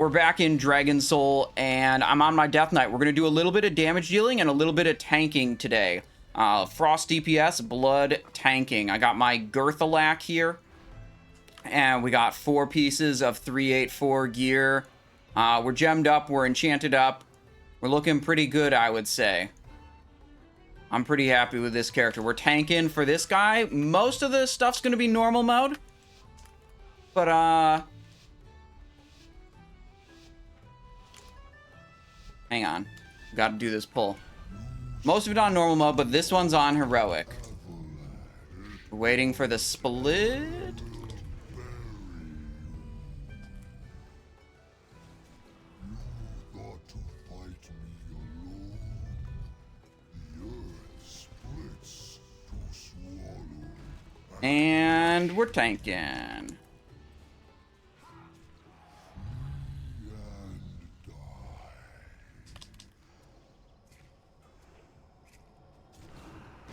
We're back in Dragonsoul, and I'm on my Deathknight. We're going to do a little bit of damage dealing and a little bit of tanking today. Frost DPS, blood tanking. I got my Girthalak here, and we got 4 pieces of 384 gear. We're gemmed up, we're enchanted up. We're looking pretty good, I would say. I'm pretty happy with this character. We're tanking for this guy. Most of the stuff's going to be normal mode. But, hang on. Got to do this pull. Most of it on normal mode, but this one's on heroic. We're waiting for the split. And we're tanking.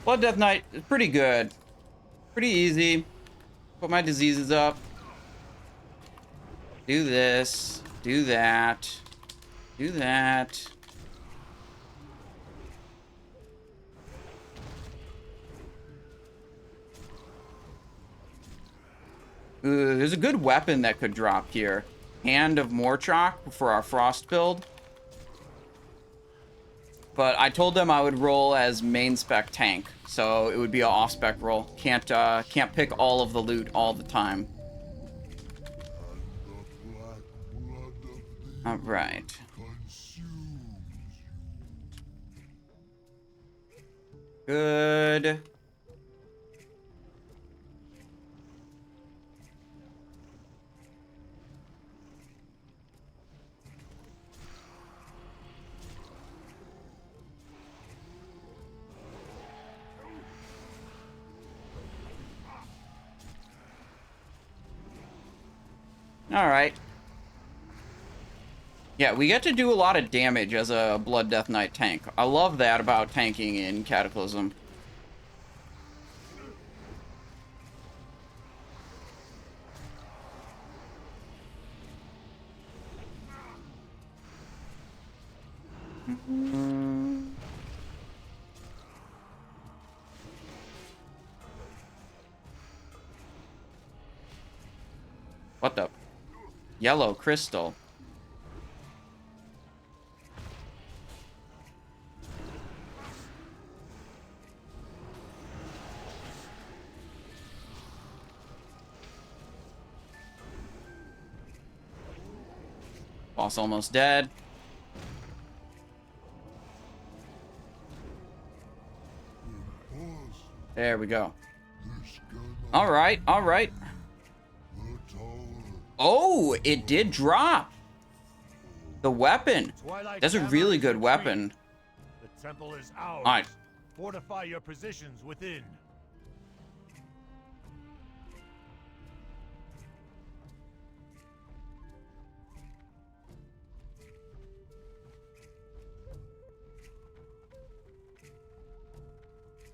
Blood Deathknight is pretty good. Pretty easy. Put my diseases up. Do this. Do that. Do that. There's a good weapon that could drop here. Hand of Morchok for our Frost build. But I told them I would roll as main spec tank, so it would be an off spec roll. Can't pick all of the loot all the time. All right. Good. Alright. Yeah, we get to do a lot of damage as a Blood Deathknight tank. I love that about tanking in Cataclysm. What the? Yellow crystal. Boss almost dead. There we go. All right, all right. Oh, it did drop. The weapon. That's a really good weapon. The temple is ours. All right. Fortify your positions within.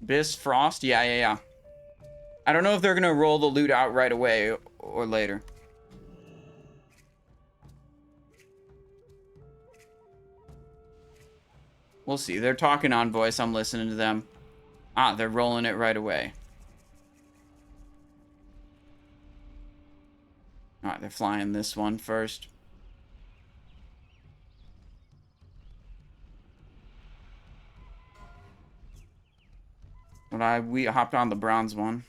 Abyss, Frost, yeah. I don't know if they're gonna roll the loot out right away or later. We'll see. They're talking on voice. I'm listening to them. Ah, they're rolling it right away. Alright, they're flying this one first. But we hopped on the bronze one.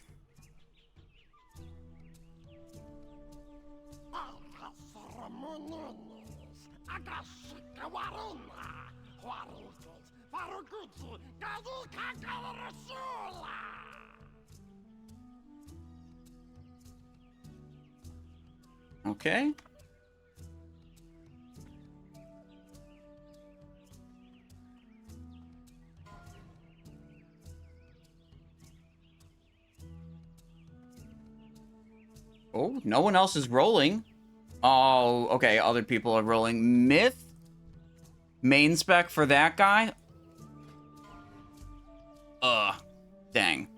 Okay. Oh, no one else is rolling. Oh, okay, other people are rolling. Myth? Main spec for that guy? Dang.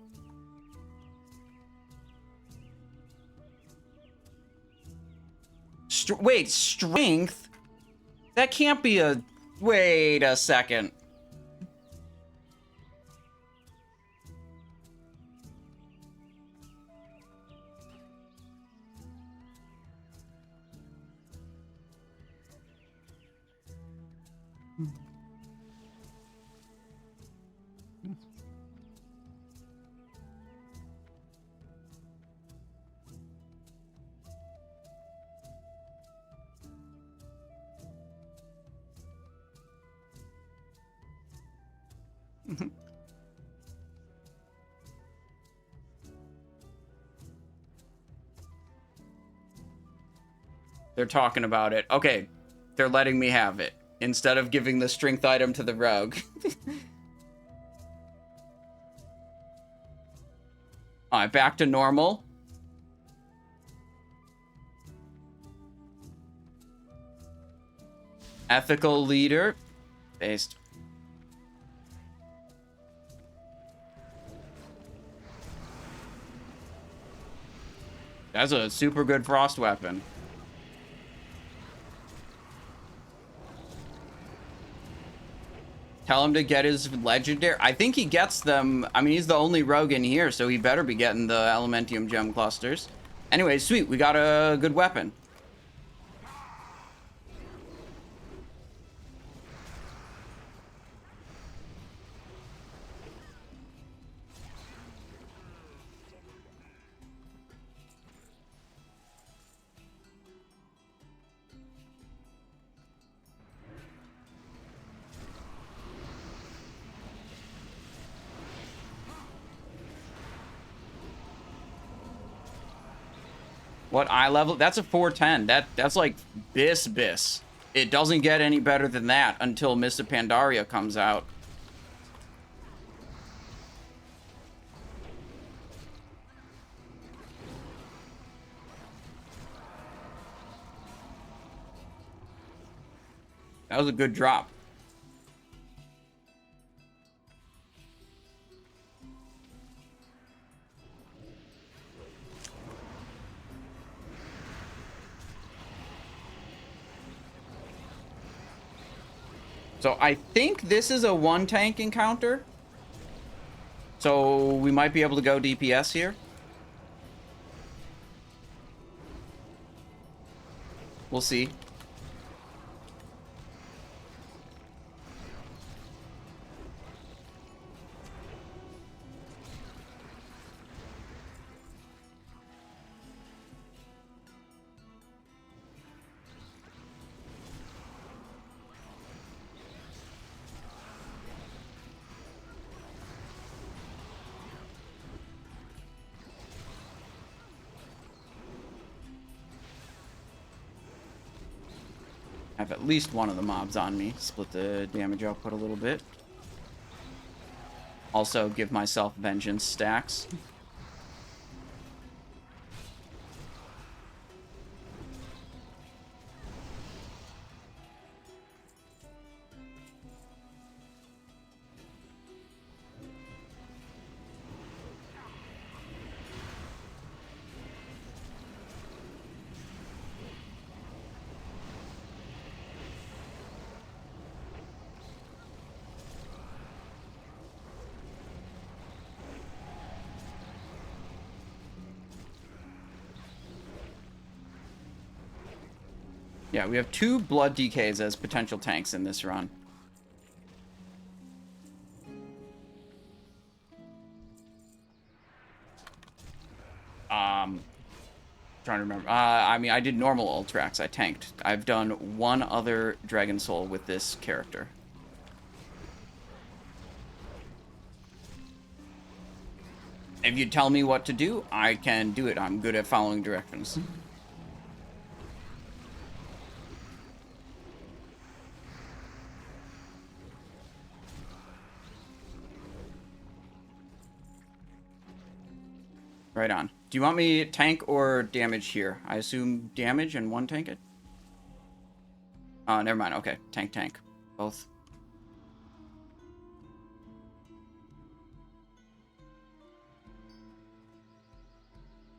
Wait, strength? That can't be a... Wait a second. They're talking about it. Okay, they're letting me have it instead of giving the strength item to the rogue. All right, back to normal. Ethical leader. Based. That's a super good frost weapon. Tell him to get his legendary. I think he gets them. I mean, he's the only rogue in here, so he better be getting the Elementium gem clusters. Anyway, sweet. We got a good weapon. What eye level? That's a 410. That's like bis. It doesn't get any better than that until Mists of Pandaria comes out. That was a good drop. So I think this is a one tank encounter. So we might be able to go DPS here. We'll see. I have at least one of the mobs on me. Split the damage output a little bit. Also give myself vengeance stacks. Yeah, we have 2 blood DKs as potential tanks in this run. Trying to remember. I mean, I did normal Ultrax. I tanked. I've done one other Dragonsoul with this character. If you tell me what to do, I can do it. I'm good at following directions. Right on. Do you want me tank or damage here? I assume damage and one tank it? Oh, never mind. Okay. Tank. Both.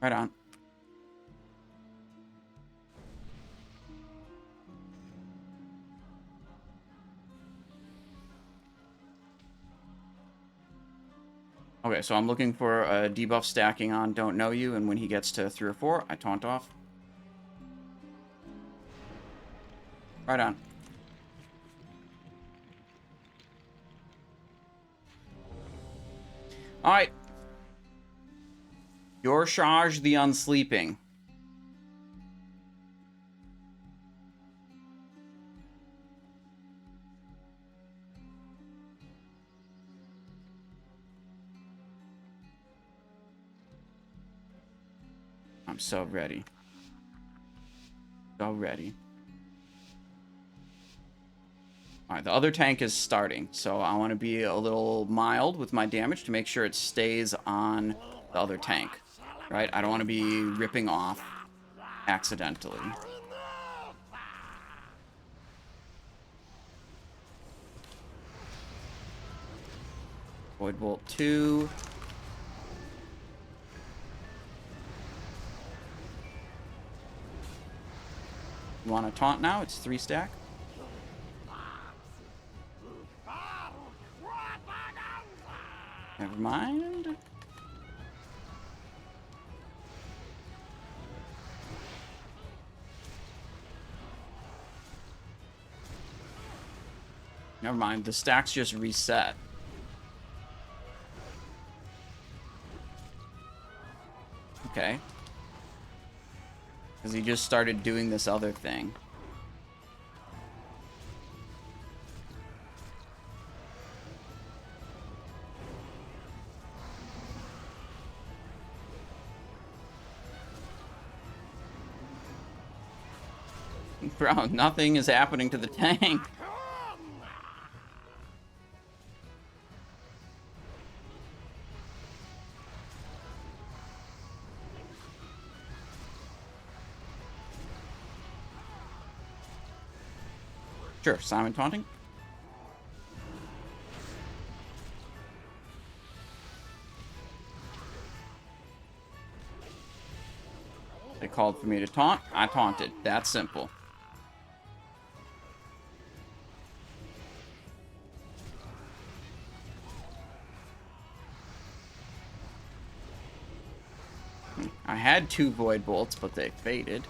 Right on. Okay, so I'm looking for a debuff stacking on Don't Know You, and when he gets to 3 or 4, I taunt off. Right on. Alright. Yor'sahj the Unsleeping. I'm so ready. So ready. Alright, the other tank is starting, so I want to be a little mild with my damage to make sure it stays on the other tank. Right? I don't want to be ripping off accidentally. Void Bolt 2. You want to taunt now? It's 3 stack. Never mind. Never mind. The stacks just reset. Okay. Because he just started doing this other thing. Bro, nothing is happening to the tank. Sure, Simon taunting. They called for me to taunt. I taunted. That's simple. I had 2 Void Bolts, but they faded.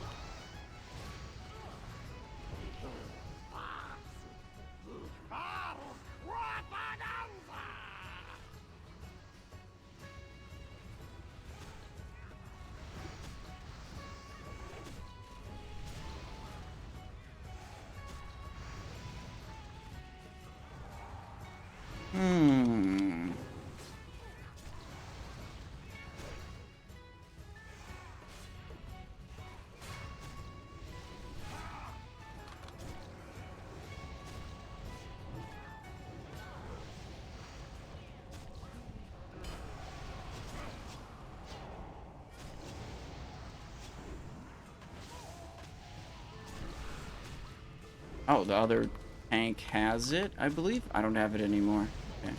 Oh, the other tank has it, I believe. I don't have it anymore. Okay.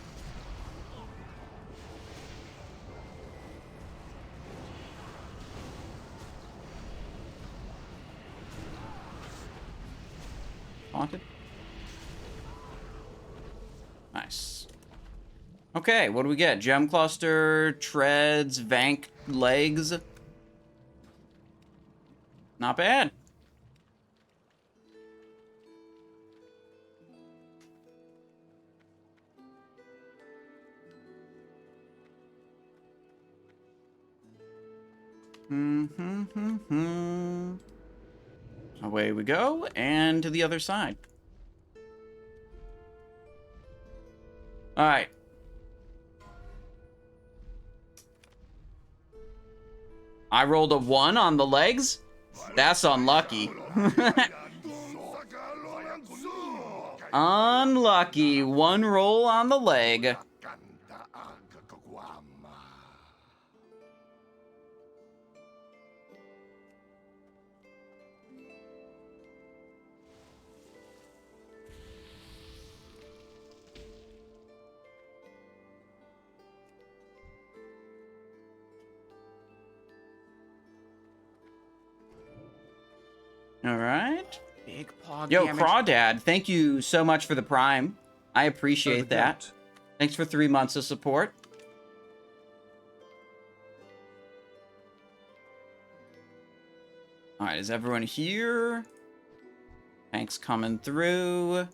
Haunted. Nice. Okay, what do we get? Gem Cluster, Treads, Vank Legs. Not bad. Away we go, and to the other side. Alright. I rolled a 1 on the legs? That's unlucky. Unlucky. 1 roll on the leg. All right. Big pog Yo, damage. Crawdad, thank you so much for the Prime. I appreciate that. Overclocked. Thanks for 3 months of support. Alright, is everyone here? Tanks coming through.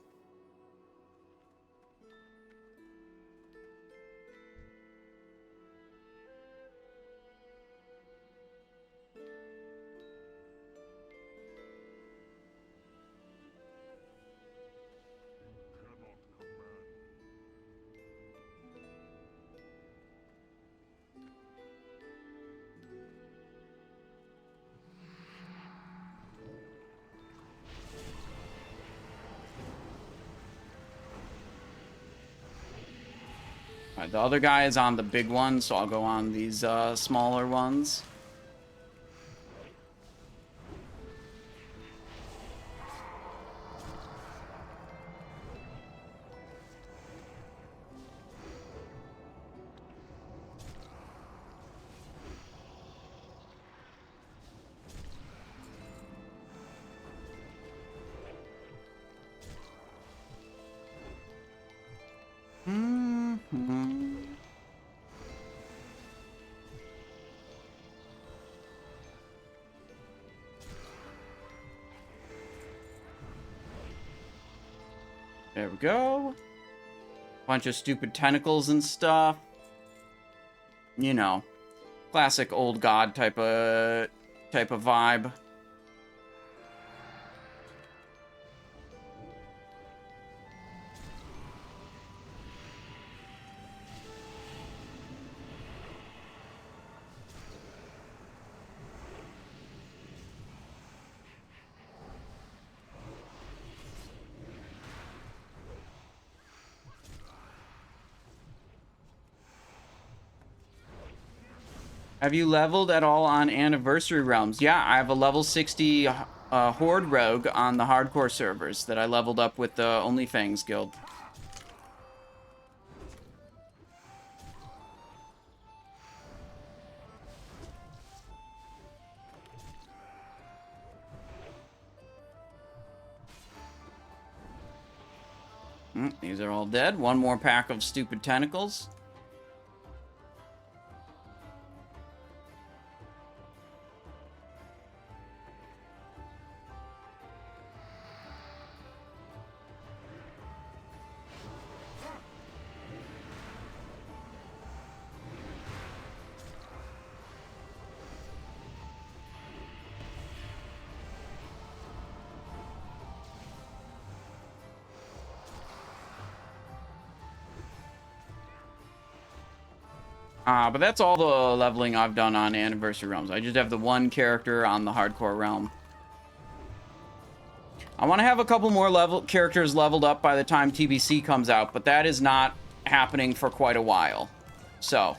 Alright, the other guy is on the big one, so I'll go on these smaller ones. There we go. Bunch of stupid tentacles and stuff. You know, classic old god type of vibe. Have you leveled at all on Anniversary Realms? Yeah, I have a level 60 Horde Rogue on the hardcore servers that I leveled up with the OnlyFangs guild. These are all dead. One more pack of stupid tentacles. But that's all the leveling I've done on Anniversary Realms. I just have the one character on the hardcore realm. I want to have a couple more characters leveled up by the time TBC comes out, but that is not happening for quite a while. So,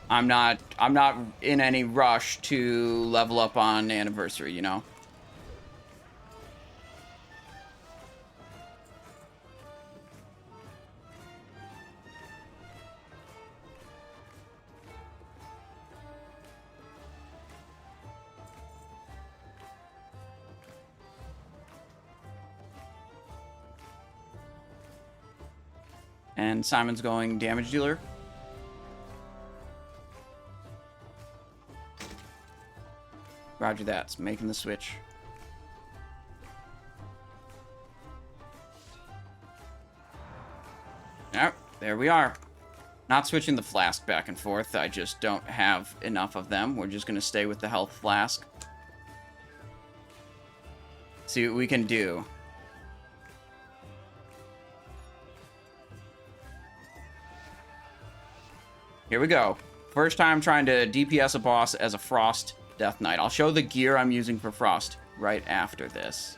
I'm not in any rush to level up on Anniversary, you know? And Simon's going damage dealer. Roger that. It's making the switch. Yep, there we are. Not switching the flask back and forth. I just don't have enough of them. We're just going to stay with the health flask. See what we can do. Here we go. First time trying to DPS a boss as a Frost Deathknight. I'll show the gear I'm using for Frost right after this.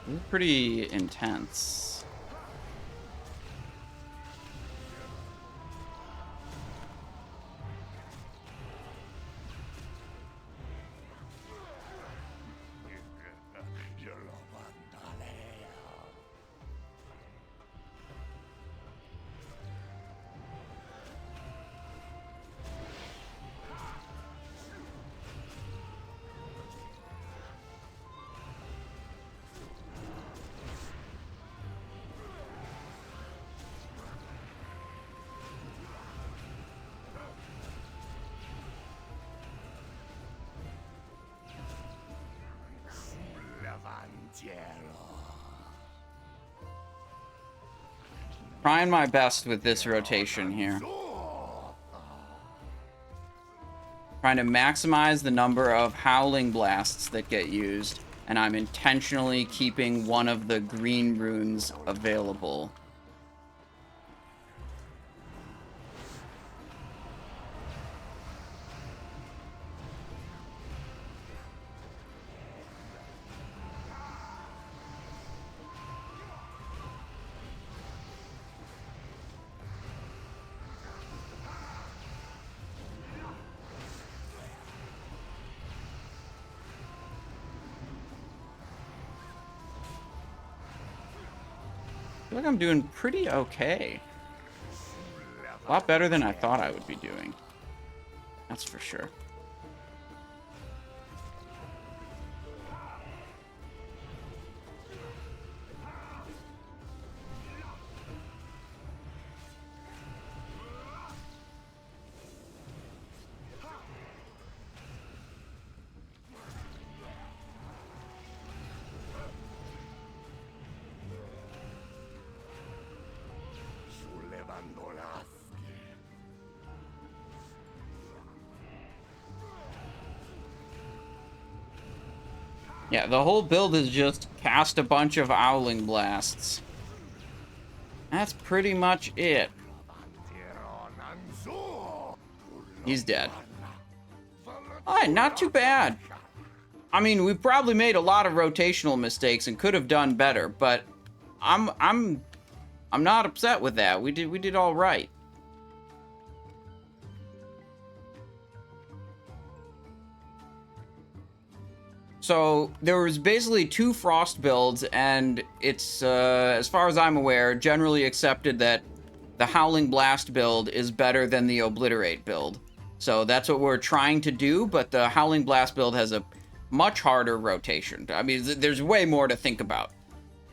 This is pretty intense. Trying my best with this rotation here. Trying to maximize the number of Howling blasts that get used, and I'm intentionally keeping one of the green runes available. I feel like I'm doing pretty okay. A lot better than I thought I would be doing. That's for sure. Yeah, the whole build is just cast a bunch of Howling blasts. That's pretty much it. He's dead. Alright, not too bad. I mean, we probably made a lot of rotational mistakes and could have done better, but I'm not upset with that. We did all right. So there was basically two Frost builds, and it's, as far as I'm aware, generally accepted that the Howling Blast build is better than the Obliterate build. So that's what we're trying to do, but the Howling Blast build has a much harder rotation. I mean, there's way more to think about.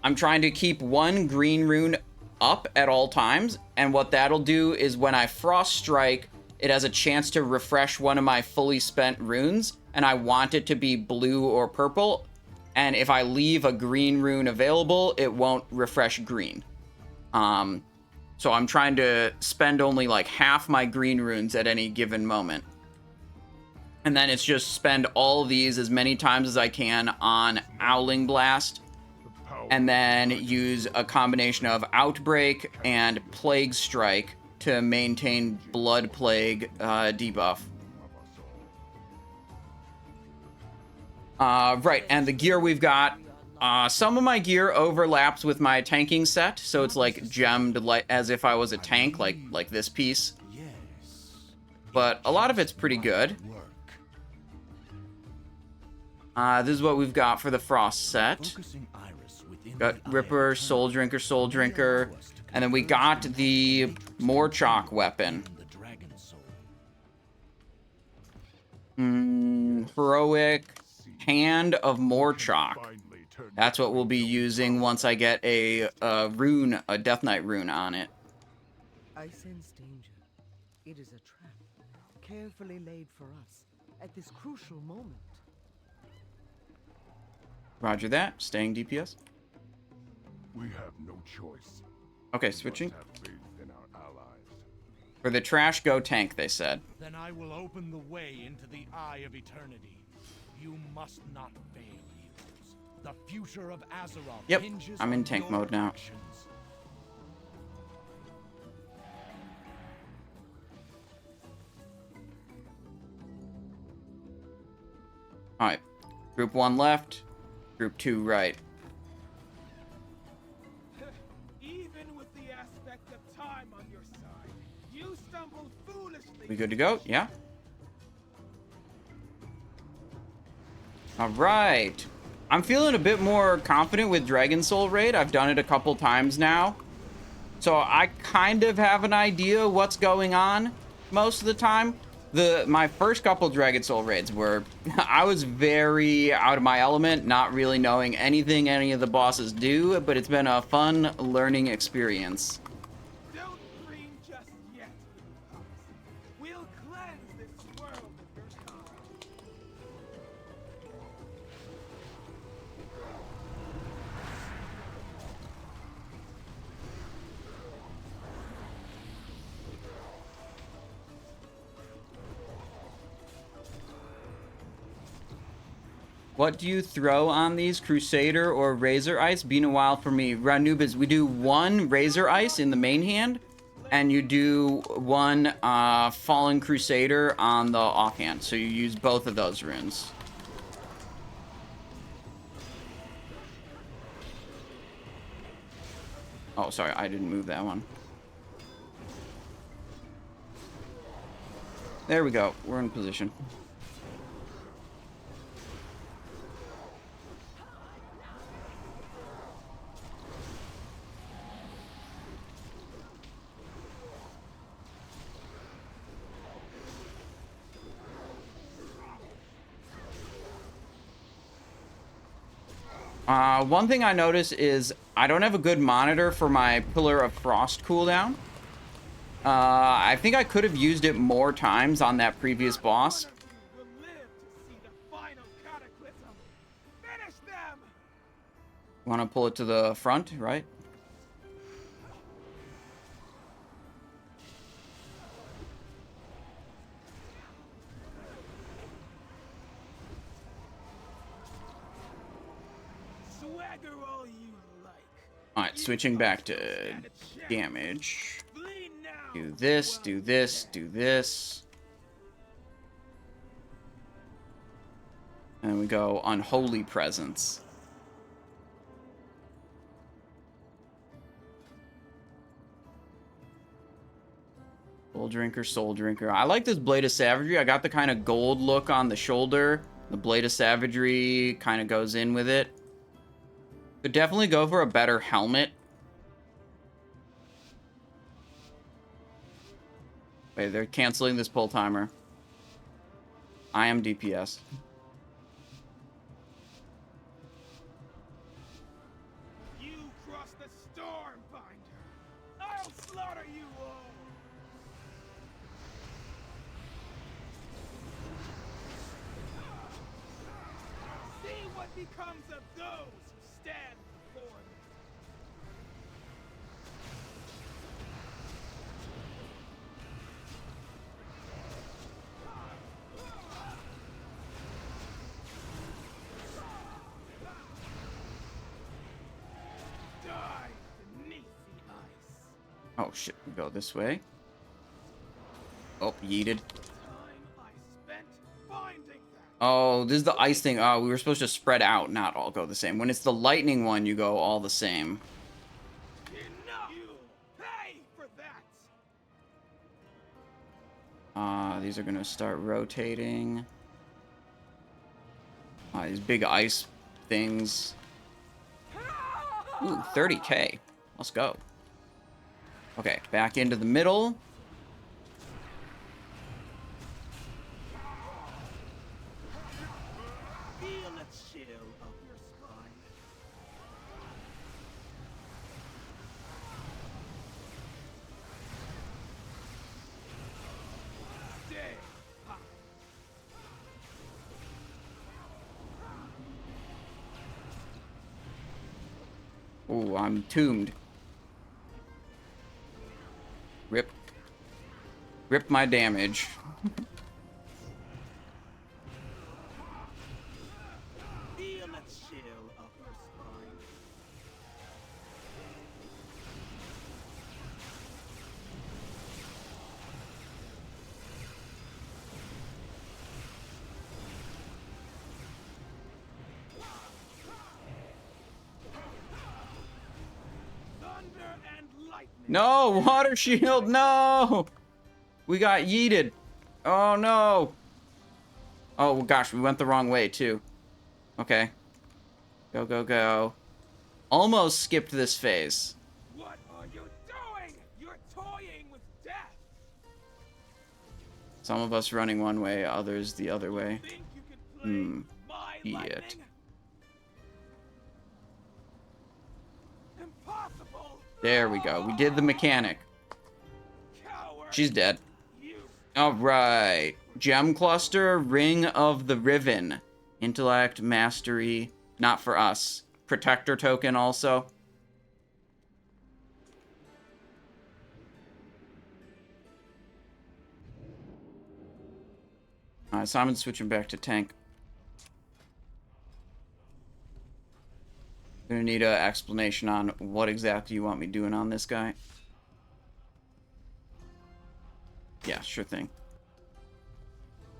I'm trying to keep one green rune up at all times, and what that'll do is when I Frost Strike, it has a chance to refresh one of my fully spent runes, and I want it to be blue or purple, and if I leave a green rune available, it won't refresh green. So I'm trying to spend only like half my green runes at any given moment. And then it's just spend all of these as many times as I can on Howling Blast, and then use a combination of Outbreak and Plague Strike to maintain Blood Plague debuff. Right, and the gear we've got, some of my gear overlaps with my tanking set, so it's like gemmed like as if I was a tank, like this piece. But a lot of it's pretty good. This is what we've got for the Frost set. Got Ripper, Soul Drinker, and then we got the Morchok weapon. Heroic Hand of Morchok. That's what we'll be using once I get a rune, a Deathknight rune on it. I sense danger. It is a trap, carefully laid for us at this crucial moment. Roger that. Staying DPS. We have no choice. Okay, switching. We must have faith in our allies. For the trash, go tank, they said. Then I will open the way into the Eye of Eternity. You must not fail, heroes. The future of Azeroth Yep, hinges I'm in on tank your mode now. actions. Alright. Group 1 left. Group 2 right. stumble foolishly. We good to go? Yeah. All right. I'm feeling a bit more confident with Dragonsoul raid. I've done it a couple times now. So I kind of have an idea what's going on most of the time. My first couple Dragonsoul raids were, I was very out of my element, not really knowing anything any of the bosses do, but it's been a fun learning experience. Don't dream just yet, pups. We'll cleanse this world of your kind. What do you throw on these? Crusader or Razor Ice? Been a while for me. Ranubis, we do one Razor Ice in the main hand, and you do one Fallen Crusader on the offhand. So you use both of those runes. Oh, sorry, I didn't move that one. There we go. We're in position. One thing I notice is I don't have a good monitor for my Pillar of Frost cooldown. I think I could have used it more times on that previous boss. Will live to see the final Cataclysm. Finish them! Want to pull it to the front, right? Swagger all you like. Alright, switching back to damage. Do this, do this, do this. And we go Unholy Presence. Soul Drinker, Soul Drinker. I like this Blade of Savagery. I got the kind of gold look on the shoulder. The Blade of Savagery kind of goes in with it. Could definitely go for a better helmet. Wait, they're canceling this pull timer. I am DPS. You cross the Stormbinder. I'll slaughter you all. See what becomes of those who stand before me. Die beneath the ice. Oh shit, we go this way. Oh, yeeted. Time I spent finding that. Oh, this is the ice thing. Oh, we were supposed to spread out, not all go the same. When it's the lightning one, you go all the same. Enough! You'll pay for that! These are gonna start rotating. These big ice things. Ooh, 30k. Let's go. Okay, back into the middle. Feel the chill of your spine. Stay high. Ooh, I'm tombed. Rip. Rip my damage. Feel the chill of your spine. Thunder and lightning. No, water shield, no! We got yeeted. Oh, no. Oh, gosh, we went the wrong way, too. Okay. Go, go, go. Almost skipped this phase. What are you doing? You're toying with death. Some of us running one way, others the other way. Think you can play my Shit. lightning? Impossible. There we go. We did the mechanic. Coward. She's dead. You. Alright. Gem Cluster, Ring of the Riven. Intellect, Mastery. Not for us. Protector token also. Alright, Simon's switching back to tank. Gonna need an explanation on what exactly you want me doing on this guy. Yeah, sure thing.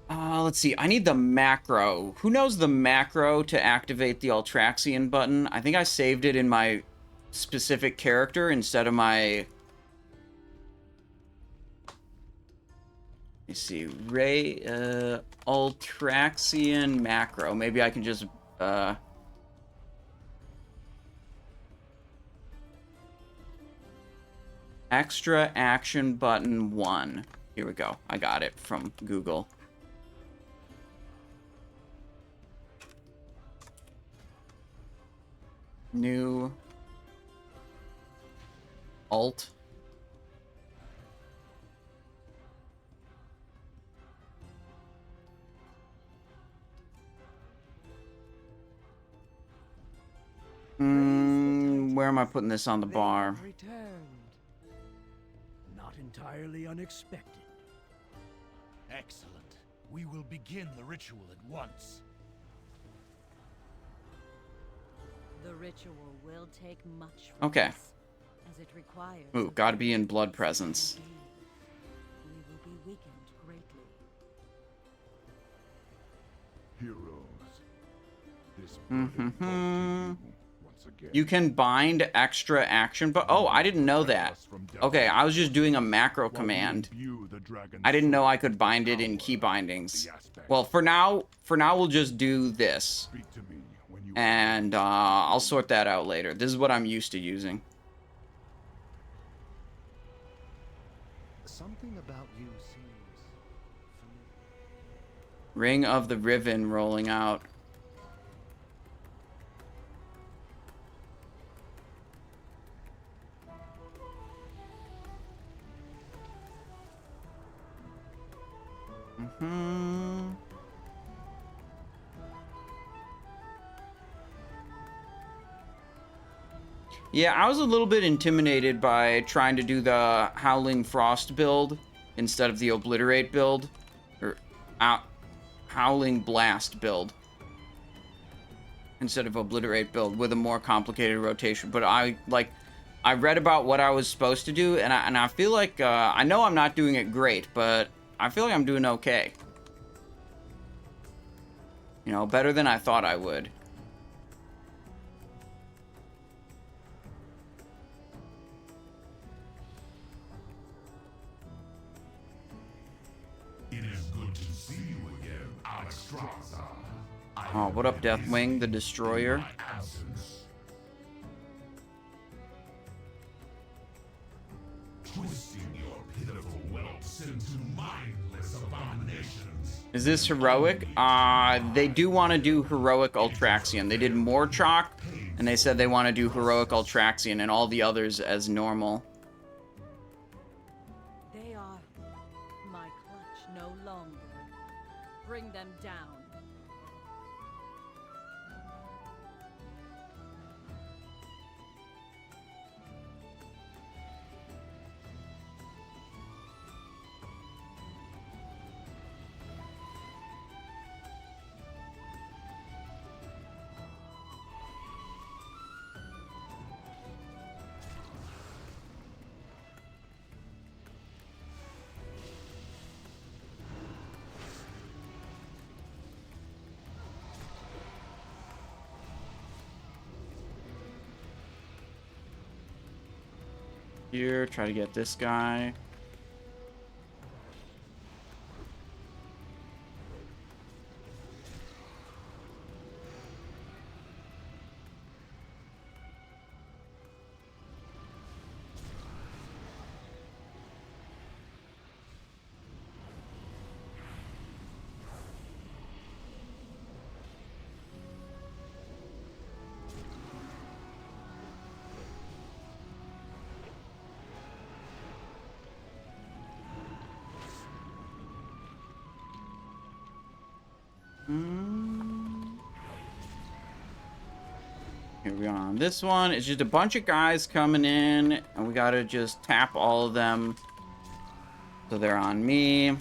Let's see. I need the macro. Who knows the macro to activate the Ultraxion button? I think I saved it in my specific character instead of my... Let me see. Ultraxion macro. Maybe I can just... Extra action button 1. Here we go. I got it from Google. New alt. Where am I putting this on the bar? Returned. Not entirely unexpected. Excellent. We will begin the ritual at once. The ritual will take much from Okay. us, as it requires. Ooh, gotta be in blood presence. We will be weakened greatly. Heroes, this once again. You can bind extra action, but oh, I didn't know that. Okay, I was just doing a macro command. I didn't know I could bind it in key bindings. Well, for now we'll just do this. And I'll sort that out later. This is what I'm used to using. Something about you seems familiar. Ring of the Riven rolling out. Yeah, I was a little bit intimidated by trying to do the Howling Frost build instead of the Obliterate build. Or Howling Blast build. Instead of Obliterate build with a more complicated rotation. But I read about what I was supposed to do, and I feel like, I know I'm not doing it great, but I feel like I'm doing okay. You know, better than I thought I would. It is good to see you again, Ultraxion. Oh, what up, Deathwing, the Destroyer? Twisting your pitiful whelps into mindless abominations. Is this heroic? They do want to do heroic Ultraxion. They did Morchok, and they said they want to do heroic Ultraxion and all the others as normal. They are my clutch no longer. Bring them down. Here, try to get this guy. Here we are on this one. It's just a bunch of guys coming in, and we gotta just tap all of them. So they're on me.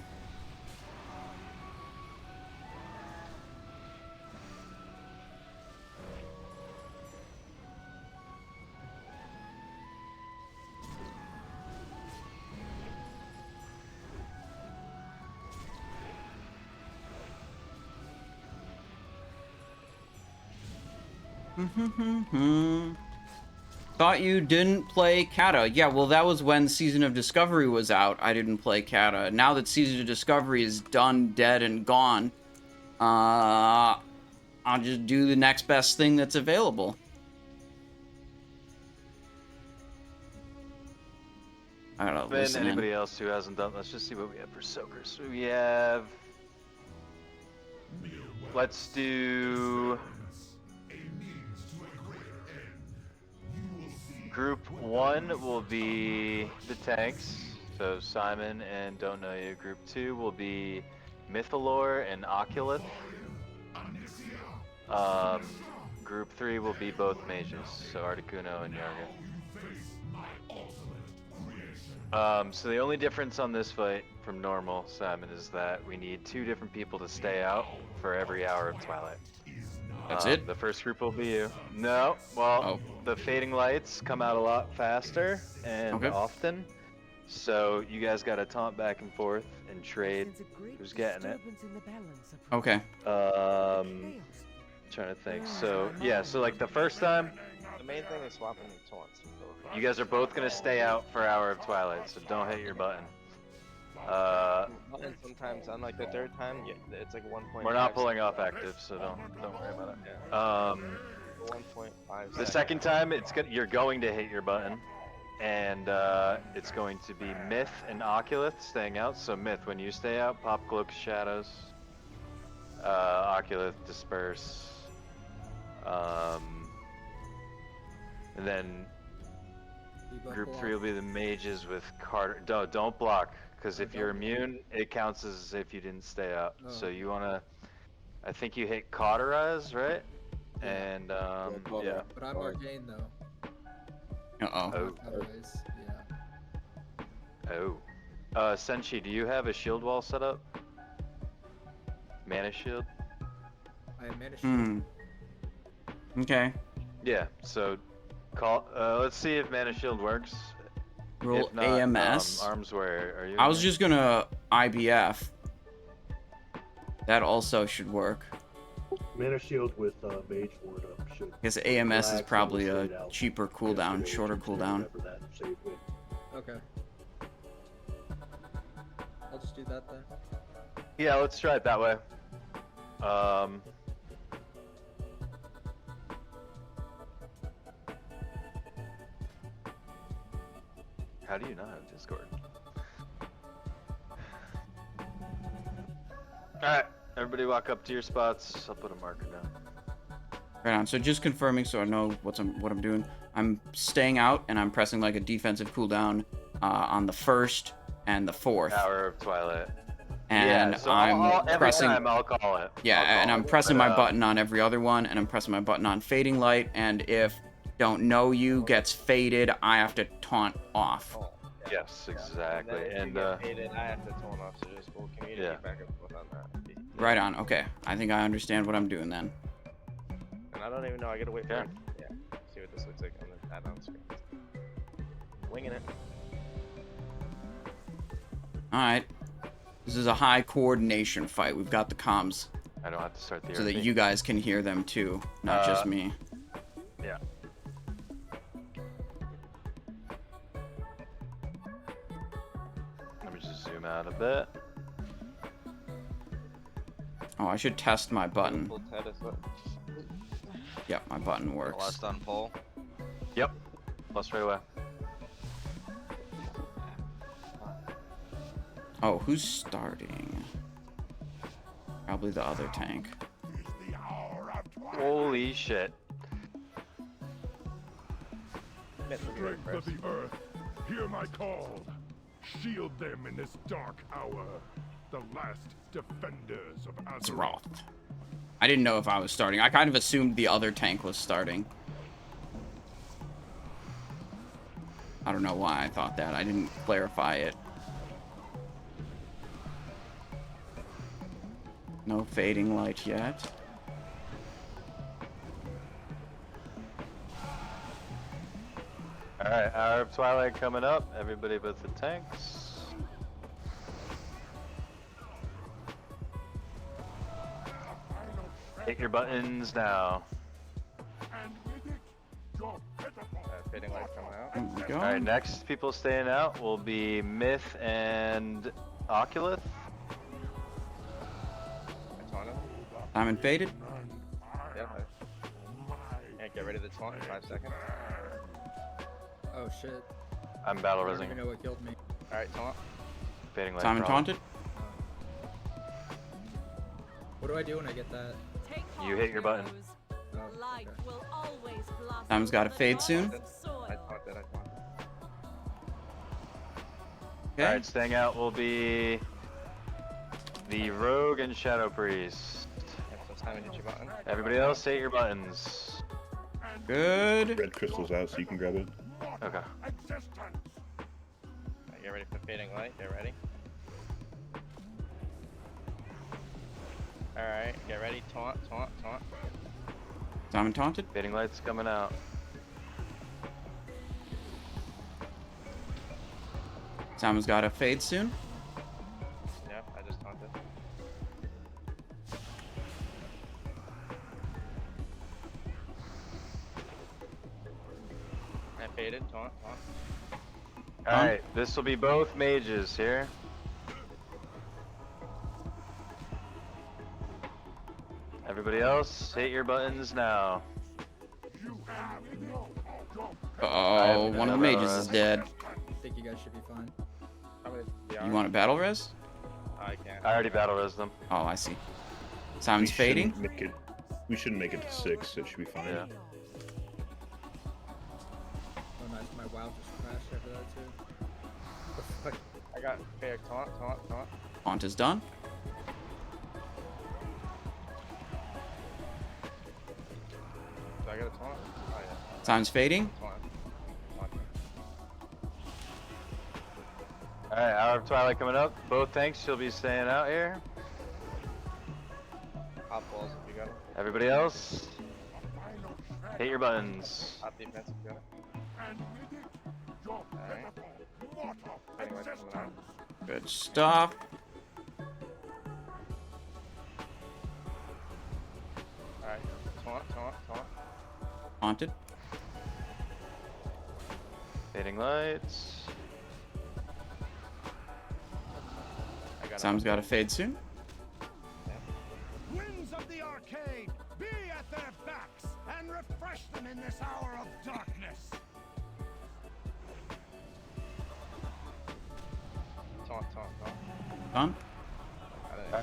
Thought you didn't play Cata. Yeah, well, that was when Season of Discovery was out. I didn't play Cata. Now that Season of Discovery is done, dead, and gone, I'll just do the next best thing that's available. I don't know. Then anybody else who hasn't done, let's just see what we have for soakers. We have. Let's do. Group 1 will be the tanks, so Simon and Don't Know You. Group 2 will be Mythalore and Oculus. Group 3 will be both mages, so Articuno and Yarga. So the only difference on this fight from normal, Simon, is that we need 2 different people to stay out for every hour of Twilight. That's it? The first group will be you. No, well, the fading lights come out a lot faster and often, so you guys gotta taunt back and forth and trade who's getting it. Okay. Trying to think. So yeah, so like the first time, the main thing is swapping the taunts. you guys are both gonna stay out for Hour of Twilight, so don't hit your button. And sometimes on like the 3rd time, it's like 1.5. We're not pulling off active, so don't worry about it. Yeah. 1.5. The second time, you're going to hit your button, and it's going to be Myth and Oculus staying out. So Myth, when you stay out, pop Cloak of Shadows. Oculus disperse. And then Group 3 will be the mages with Carter. Don't block. Because if you're immune, it counts as if you didn't stay out. Oh. So you wanna, I think you hit Cauterize, right? And yeah. But I'm arcane though. Uh-oh. Otherwise, yeah. Senshi, do you have a shield wall set up? Mana shield? I have mana shield. Okay. Yeah. So, let's see if mana shield works. Roll if not, AMS. Arms where are you? I was just gonna IBF. That also should work. Mana shield with Mage Ward up should. I guess AMS is probably a cheaper cooldown, shorter cooldown. Okay. I'll just do that then. Yeah, let's try it that way. How do you not have Discord? Alright, everybody walk up to your spots. I'll put a marker down. Right on. So just confirming so I know what I'm doing. I'm staying out and I'm pressing like a defensive cooldown on the 1st and the 4th. Hour of Twilight. And yeah, so I'm pressing. Every time I'll call it. Yeah, and I'm pressing my button on every other one, and I'm pressing my button on Fading Light, and if Don't Know You gets faded, I have to taunt off. Oh, yeah. Yes, exactly. And then if you get faded, I have to taunt off, so just we'll communicate back and forth on that. Right on. Okay, I think I understand what I'm doing then. And I don't even know. I gotta wait for see what this looks like on the add-on screen. Winging it. All right. This is a high coordination fight. We've got the comms. I don't have to start the so that you guys can hear them too, not just me. Yeah. Let me just zoom out a bit. Oh, I should test my button. Yep, my button works. Last on pull. Yep. Plus right away. Oh, who's starting? Probably the other tank. Holy shit. Strength of the earth, hear my call. Shield them in this dark hour. The last defenders of Azeroth. I didn't know if I was starting. I kind of assumed the other tank was starting. I don't know why I thought that. I didn't clarify it. No fading light yet. Alright, Hour of Twilight coming up. Everybody but the tanks. Hit your buttons now. Fading light coming out. There we go. Alright, next people staying out will be Myth and Oculus. Diamond faded. Yeah. Yeah, get ready to taunt in 5 seconds. Oh shit. I'm battle I don't resing. even know what killed me. Alright, taunt. Fading light. Diamond problem. taunted. What do I do when I get that? You hit your button. Oh, okay. Diamond's got a fade soon. I taunted. Okay. Alright, staying out will be the Rogue and Shadow Priest. Simon, hit your button. Everybody else, hit your buttons. Good. Red crystal's out, so you can grab it. Okay. Right, get ready for fading light. Get ready. Alright, get ready. Taunt. Diamond taunted. Fading light's coming out. Diamond's got a fade soon. Yep, I just taunted. I faded. Taunt. Alright, this will be both mages here. Everybody else, hit your buttons now. Uh-oh, one of the mages is dead. I think you guys should be fine. You want a battle res? I can't. I already battle res them. Oh, I see. Simon's fading. We shouldn't make it to 6, so it should be fine. Yeah. Oh nice, my WoW just crashed after that too. What the fuck? I got fair. Taunt. Taunt is done. Do I get a taunt? Oh yeah. Simon's fading. Taunt. Alright, Hour of Twilight coming up. Both tanks will be staying out here. Hot balls if you got it. Everybody else, hit your buttons. Hot defense if you got it. Alright. Fading light's coming out. Good stuff. Alright. Taunt. Haunted. Fading lights. Simon's got a fade soon. Winds of the arcade, be at their backs and refresh them in this hour of darkness. Taunt. Done.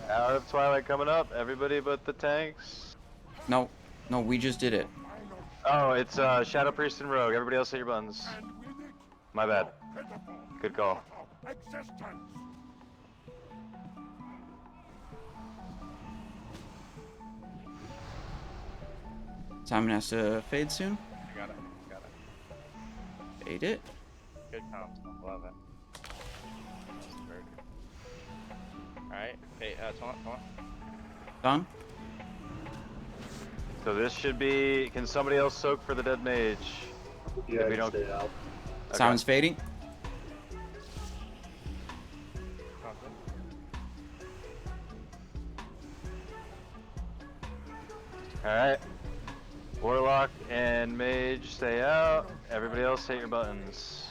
Hour of Twilight coming up. Everybody but the tanks. No, we just did it. Oh, it's Shadow Priest and Rogue. Everybody else hit your buttons. My bad. Good call. Simon has to fade soon. I got it. Fade it. Good comp. Love it. Alright. Hey, taunt. Done. So this should be. Can somebody else soak for the dead mage? Yeah, If I we can don't- stay out. Okay. Simon's fading. Alright. Warlock and Mage stay out. Everybody else hit your buttons.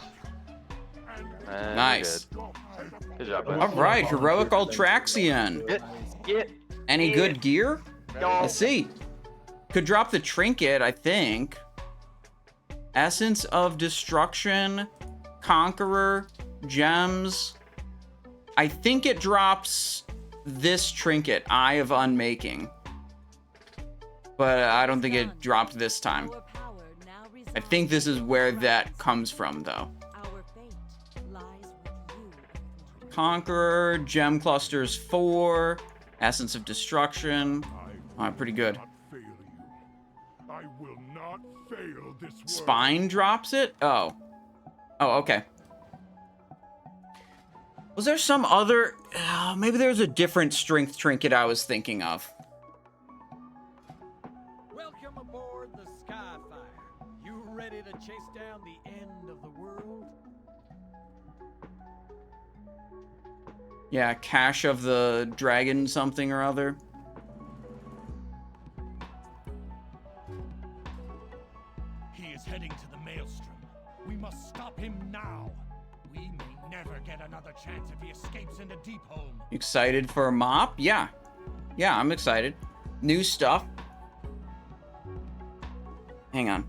And Nice. Good job, buddy. All right, heroic Ultraxion. Get. Any good gear? No. Let's see. Could drop the trinket, I think. Essence of Destruction, Conqueror, Gems. I think it drops this trinket, Eye of Unmaking. But I don't think it dropped this time. I think this is where that comes from, though. Conqueror, Gem Clusters 4, Essence of Destruction. Alright, pretty good. Not fail you. I will not fail this world. Spine drops it? Oh. Oh, okay. Was there some other... maybe there's a different strength trinket I was thinking of. Welcome aboard the Skyfire. You ready to chase down the end of the world? Yeah, Cache of the Dragon something or other. He is heading to the Maelstrom. We must stop him now. We may never get another chance if he escapes into Deepholm. Excited for a mop? Yeah. Yeah, I'm excited. New stuff. Hang on.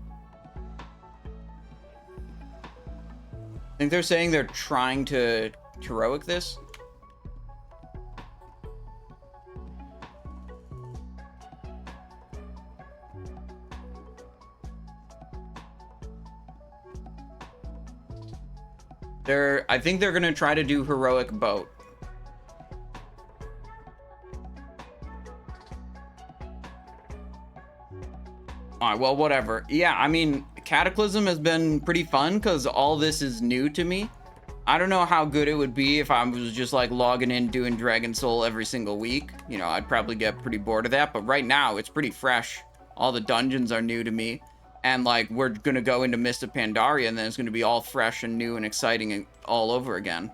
I think they're saying they're trying to heroic this. I think they're gonna try to do heroic boat. Alright, well, whatever. Yeah, I mean, Cataclysm has been pretty fun because all this is new to me. I don't know how good it would be if I was just like logging in doing Dragonsoul every single week. You know, I'd probably get pretty bored of that, but right now it's pretty fresh. All the dungeons are new to me. And, like, we're gonna go into Mist of Pandaria, and then it's gonna be all fresh and new and exciting and all over again.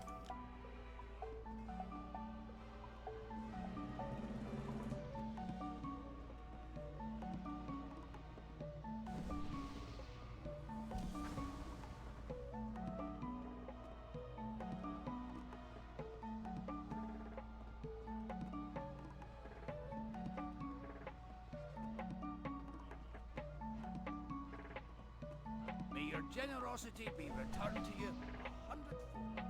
May your generosity be returned to you 100-fold.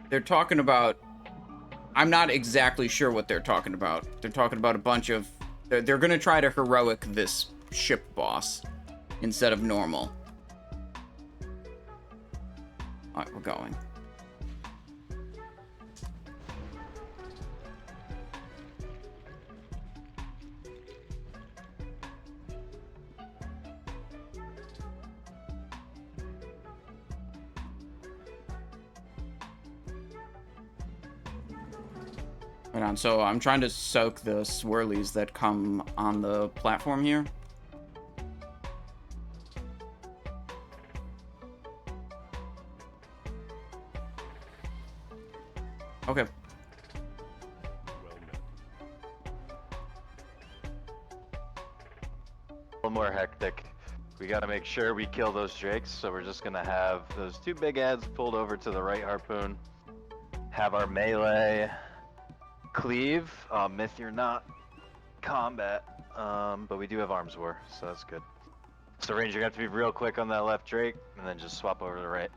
They're talking about... I'm not exactly sure what they're talking about. They're talking about a bunch of... They're gonna try to heroic this ship boss instead of normal. Alright, we're going. Right on, so I'm trying to soak the swirlies that come on the platform here. Okay. Well met. A little more hectic. We gotta make sure we kill those drakes, so we're just gonna have those two big ads pulled over to the right harpoon. Have our melee cleave. Myth, you're not combat, but we do have arms war, so that's good. So Ranger, you have to be real quick on that left drake, and then just swap over to the right.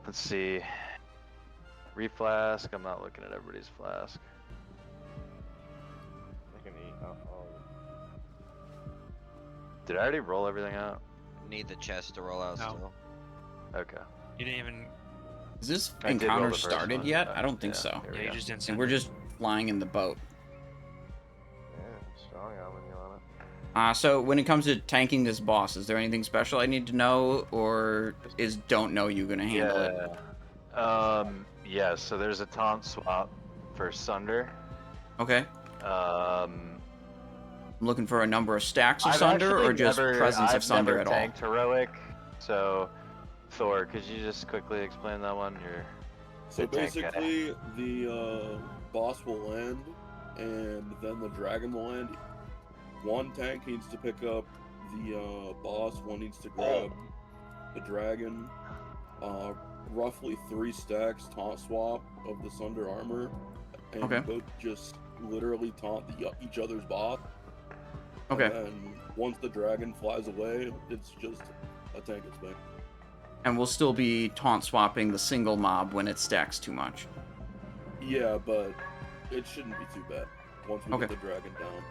Let's see. Reflask. I'm not looking at everybody's flask. I can eat. Did I already roll everything out? Need the chest to roll out still. Okay. You didn't even. Is this I did roll encounter the first started one. yet? I don't think so. here we Yeah, you go. just didn't And send we're it. just flying in the boat. Yeah, strong on you on it. So when it comes to tanking this boss, is there anything special I need to know, or is don't know you gonna handle it? Yeah, so there's a taunt swap for Sunder. Okay. I'm looking for a number of stacks of I've Sunder, or actually just presence of Sunder at all? I've never tanked heroic, so Thor, could you just quickly explain that one? So basically, the boss will land, and then the dragon will land. One tank needs to pick up the boss, one needs to grab the dragon. Roughly 3 stacks taunt swap of the Sunder armor, and Okay. both just literally taunt each other's boss. Okay. And once the dragon flies away, it's just a tank and spec. And we'll still be taunt swapping the single mob when it stacks too much. Yeah, but it shouldn't be too bad once we Okay. get the dragon down.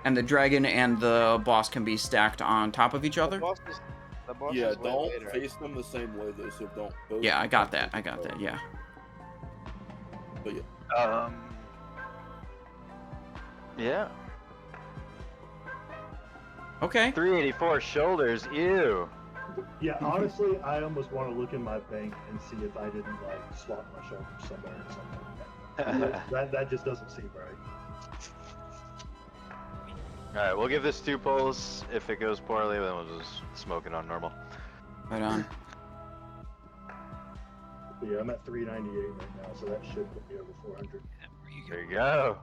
And the dragon and the boss can be stacked on top of each other? The boss Yeah, is way don't later. face them the same way though, so don't both. Yeah, I got that. I got that, yeah. But yeah. Yeah. Okay. 384 shoulders. Ew. Yeah, honestly, I almost want to look in my bank and see if I didn't like swap my shoulders somewhere or something. that just doesn't seem right. All right, we'll give this 2 pulls. If it goes poorly, then we'll just smoke it on normal. Right on. But yeah, I'm at 398 right now, so that should put me over 400. There you go.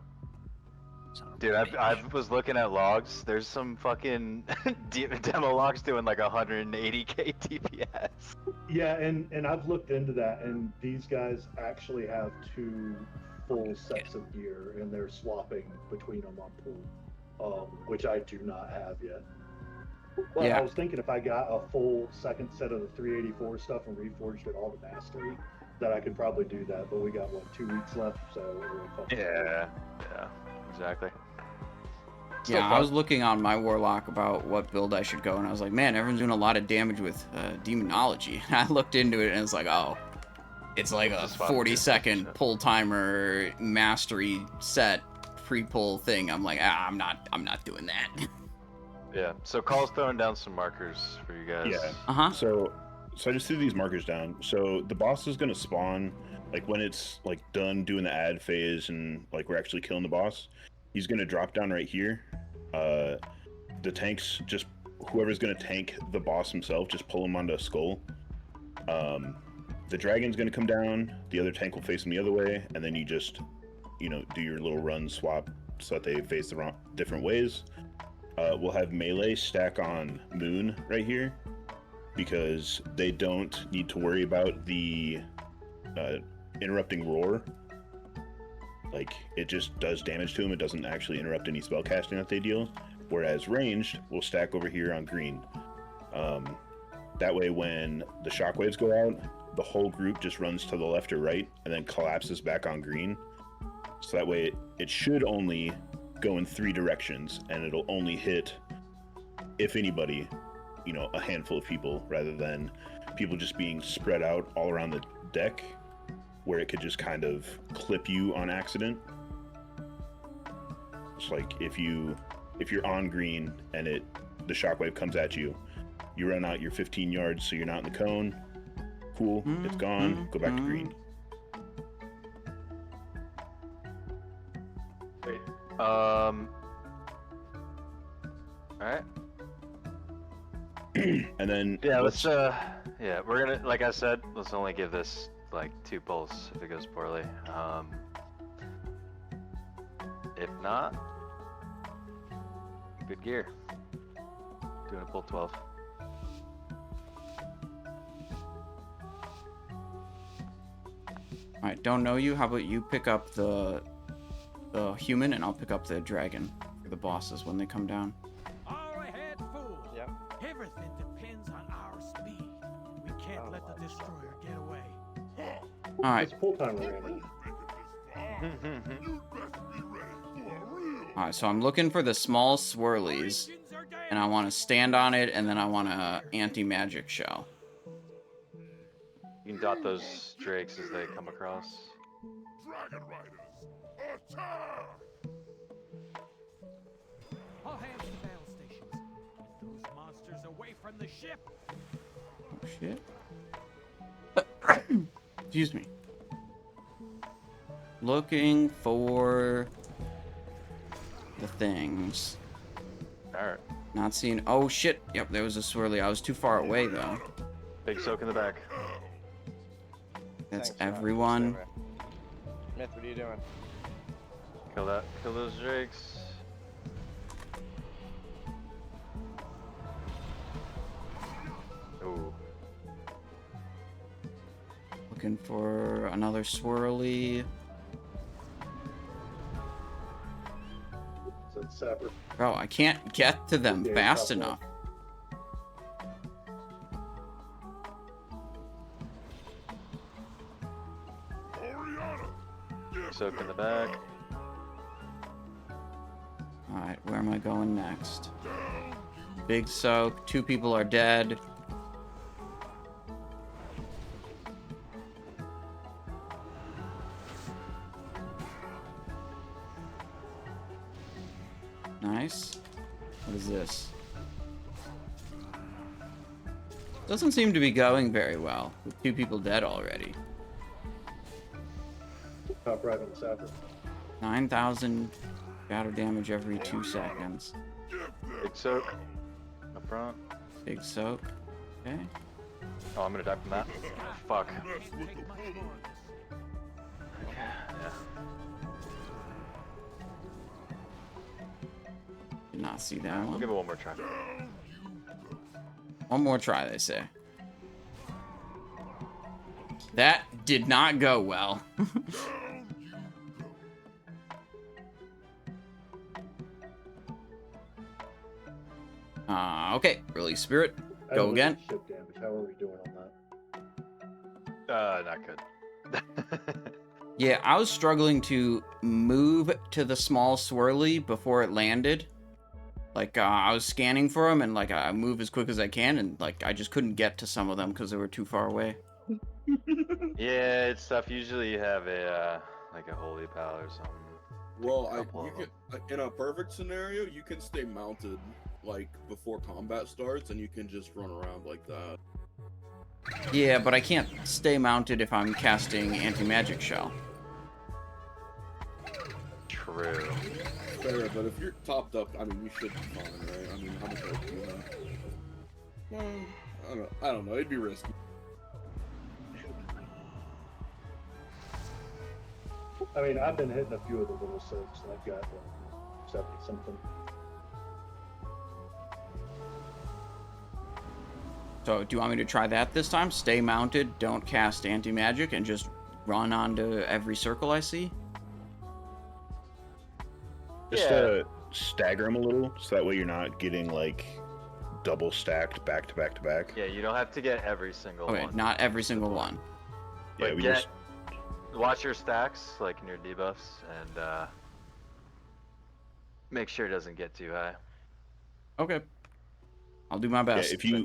Dude, I was looking at logs. There's some fucking demo logs doing like 180k DPS. Yeah, and I've looked into that, and these guys actually have 2 full sets of gear, and they're swapping between them on pool, which I do not have yet. But Yeah. I was thinking if I got a full second set of the 384 stuff and reforged it all to mastery, that I could probably do that. But we got 2 weeks left, so Yeah, exactly. Yeah, I was looking on my Warlock about what build I should go, and I was like, man, everyone's doing a lot of damage with Demonology. And I looked into it, and it's like, oh, it's like a 40-second pull timer mastery set pre-pull thing. I'm like, I'm not doing that. Yeah. So Call's throwing down some markers for you guys. Yeah. So I just threw these markers down. So the boss is gonna spawn like when it's like done doing the ad phase and like we're actually killing the boss. He's gonna drop down right here. The tanks, just whoever's gonna tank the boss himself, just pull him onto a skull. The dragon's gonna come down. The other tank will face him the other way, and then you just, do your little run swap so that they face the different ways. We'll have melee stack on Moon right here because they don't need to worry about the interrupting roar. Like, it just does damage to them. It doesn't actually interrupt any spell casting that they deal. Whereas ranged will stack over here on green. That way when the shockwaves go out, the whole group just runs to the left or right and then collapses back on green. So that way it should only go in 3 directions, and it'll only hit, if anybody, a handful of people, rather than people just being spread out all around the deck, where it could just kind of clip you on accident. It's like if you're on green and the shockwave comes at you, you run out your 15 yards so you're not in the cone. Cool, it's gone. Go back to green. Wait. All right. And then let's we're gonna, like I said, let's only give this like 2 pulls if it goes poorly. If not, good gear. Doing a pull 12. All right, don't know you. How about you pick up the human, and I'll pick up the dragon for the bosses when they come down. All ahead, fool. Yep. Everything depends on our speed. We can't let the destroyer get away. All right. It's full time already. All right, so I'm looking for the small swirlies, and I want to stand on it, and then I want to anti-magic shell. You can dot those drakes as they come across. Dragon Riders, attack! All hands to battle stations. Get those monsters away from the ship. Oh shit. Excuse me. Looking for the things. Alright. Not seeing. Oh shit. Yep, there was a swirly. I was too far away though. Big soak in the back. That's Thanks, Ron. everyone. Just over. Myth, what are you doing? Kill those drakes. Ooh. Looking for another swirly. So it's Sapper. Bro, I can't get to them fast enough. Soak in the back. Alright, where am I going next? Big soak. 2 people are dead. Nice. What is this? Doesn't seem to be going very well, with 2 people dead already. Top right on the sapper. 9,000 shatter damage every 2 seconds. Big soak. Up front. Big soak. Okay. Oh, I'm gonna die from that. Fuck. Yeah. Did not see that We'll one. give it one more try. One more try, they say. That did not go well. Okay, release spirit. Go again. Ship damage. How are we doing on that? Not good. Yeah, I was struggling to move to the small swirly before it landed. Like, I was scanning for them, and, like, I move as quick as I can, and, like, I just couldn't get to some of them because they were too far away. Yeah, it's tough. Usually you have a, like a holy pal or something. Well, in a perfect scenario, you can stay mounted, like, before combat starts, and you can just run around like that. Yeah, but I can't stay mounted if I'm casting anti-magic shell. True. Fair, but if you're topped up, I mean, you should be fine, right? I mean, how much health do you have? Well, I don't know. It'd be risky. I mean, I've been hitting a few of the little soaks, and I've got like 70 something. So, do you want me to try that this time? Stay mounted, don't cast anti-magic, and just run onto every circle I see? Just stagger them a little, so that way you're not getting, like, double stacked back to back to back. Yeah, you don't have to get every single one. Okay, not every single one. Yeah, But we just watch your stacks, like in your debuffs, and make sure it doesn't get too high. Okay. I'll do my best. Yeah,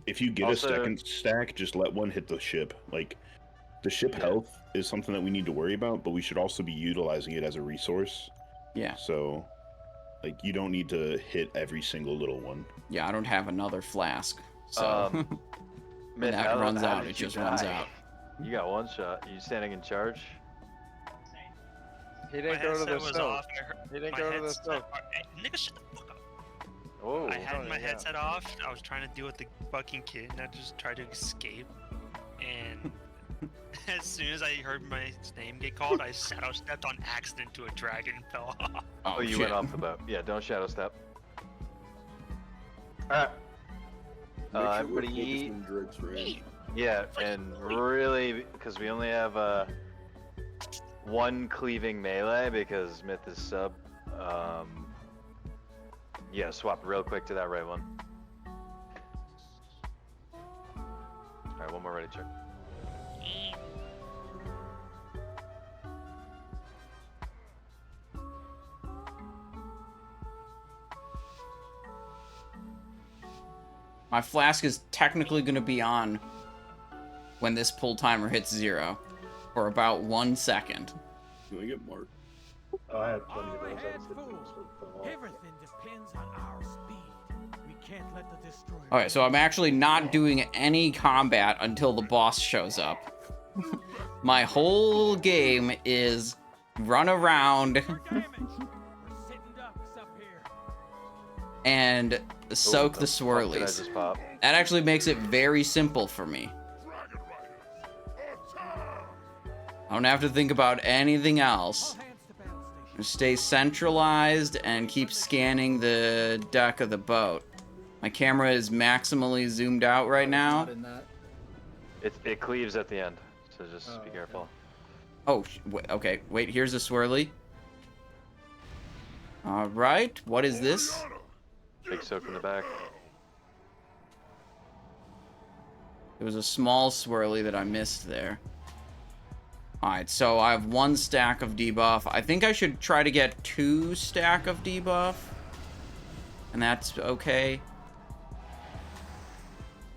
if you get Also, a second stack, just let one hit the ship. Like, the ship health is something that we need to worry about, but we should also be utilizing it as a resource. Yeah. So, like, you don't need to hit every single little one. Yeah, I don't have another flask, so when that runs out, it just runs out. You got one shot. You standing in charge? He didn't go to the stove. He didn't go to the stove. Nigga, shut the fuck up. Oh. I had my headset off. I was trying to deal with the fucking kid, and I just tried to escape. And as soon as I heard my name get called, I shadow stepped on accident to a dragon and fell off. Oh, you went off the boat. Yeah, don't shadow step. Alright. Everybody eat. Yeah, and really, because we only have one cleaving melee because Myth is sub. Yeah, swap real quick to that right one. Alright, one more ready check. My flask is technically going to be on when this pull timer hits 0 for about 1 second. Can we get Mark? Oh, I had plenty of those. I just hit those with the Everything depends on our speed. We can't let the destroyer. Okay, so I'm actually not doing any combat until the boss shows up. My whole game is run around and soak the swirlies. That actually makes it very simple for me. I don't have to think about anything else. Just stay centralized and keep scanning the deck of the boat. My camera is maximally zoomed out right now. It cleaves at the end, so just be careful. Oh, okay. Wait, here's a swirly. Alright, what is this? Big soak in the back. There was a small swirly that I missed there. Alright, so I have 1 stack of debuff. I think I should try to get 2 stack of debuff. And that's okay.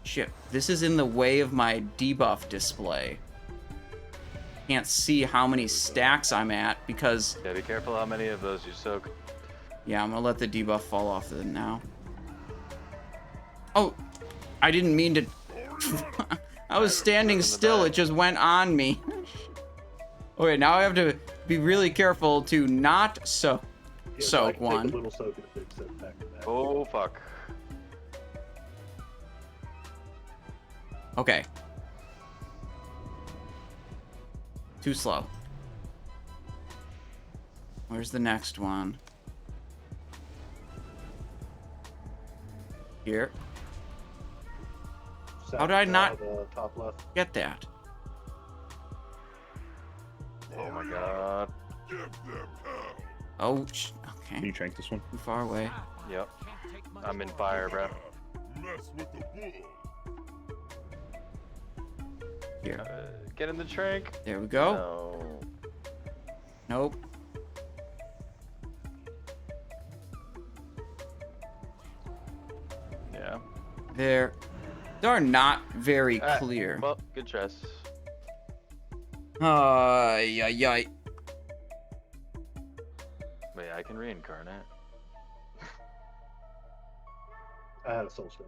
Shit, this is in the way of my debuff display. Can't see how many stacks I'm at because... Yeah, be careful how many of those you soak. Yeah, I'm gonna let the debuff fall off now. Oh, I didn't mean to. I was standing still. It just went on me. Okay, now I have to be really careful to not soak one. Take a little soak and a big soak back to back. Oh fuck. Okay. Too slow. Where's the next one? Here. How did I not top left. get that? Oh my god. Oh, okay. Can you trank this one? Too far away. Yep. I'm in fire, bro. Here. Get in the trank. There we go. No. Nope. Yeah. They are not very clear. Well, good tries. Yay. Wait, I can reincarnate. I had a soul stone.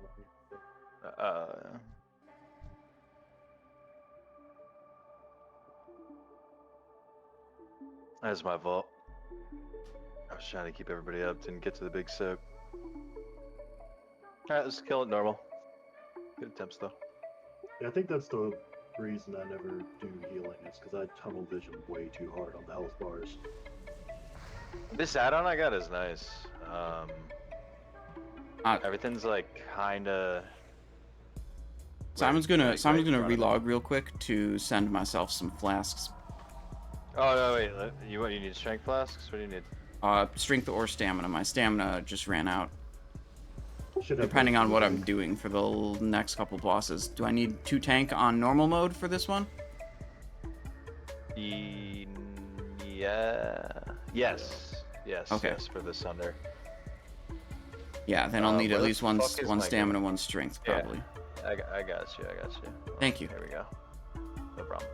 That's my fault. I was trying to keep everybody up, didn't get to the big soak. Alright, let's kill it normal. Good attempts though. Yeah, I think that's the reason I never do healing, is because I tunnel vision way too hard on the health bars. This add-on I got is nice. Everything's like kinda. Simon's gonna relog real quick to send myself some flasks. Oh no, wait. You need strength flasks? What do you need? Strength or stamina. My stamina just ran out. Should Depending on what I'm doing for the next couple bosses. Do I need 2 tank on normal mode for this one? Yeah. Yes. Okay. Yes, for this under. Yeah, then I'll need at least one stamina, 1 strength, probably. Yeah, I got you. Thank you. Here we go. No problem.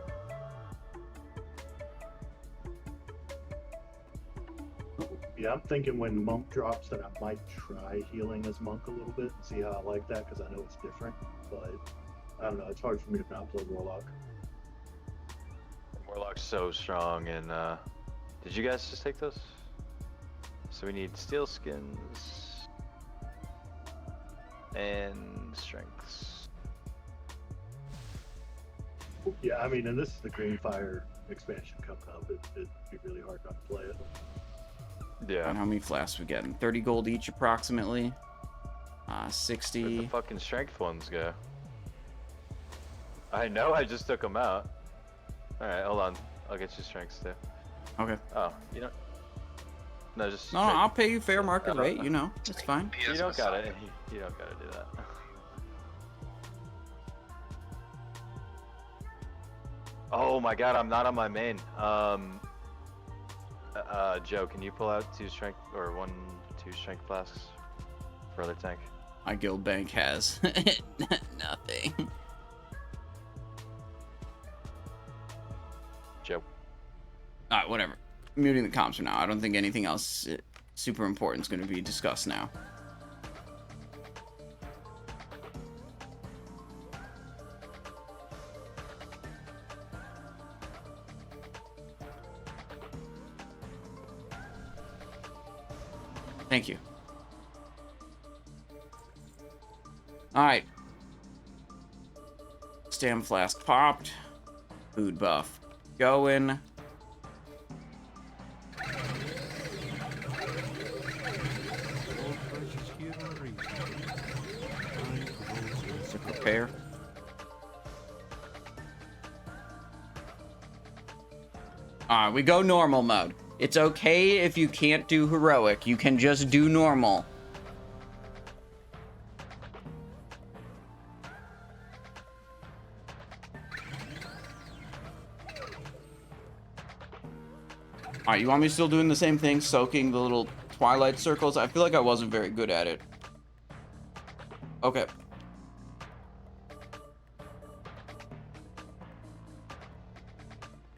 Yeah, I'm thinking when Monk drops that I might try healing as Monk a little bit and see how I like that, because I know it's different, but I don't know, it's hard for me to not play Warlock. Warlock's so strong, and did you guys just take those? So we need steel skins and strengths. Yeah, I mean, and this is the Green Fire expansion coming up. It'd be really hard not to play it. Yeah. And how many flasks we getting? 30 gold each approximately. 60. Where'd the fucking strength ones go? I know, I just took them out. Alright, hold on. I'll get you strengths too. Okay. Oh, you know. No, just. No, I'll pay you fair market rate, you know. It's fine. You don't gotta. You don't gotta do that. Oh my god, I'm not on my main. Joe, can you pull out 2 strength or 2 strength flasks for other tank? My guild bank has nothing. Joe. Alright, whatever. I'm muting the comms for now. I don't think anything else super important is going to be discussed now. Thank you. Alright. Stam flask popped. Food buff going. To prepare. Alright, we go normal mode. It's okay if you can't do heroic. You can just do normal. Alright, you want me still doing the same thing? Soaking the little twilight circles? I feel like I wasn't very good at it. Okay.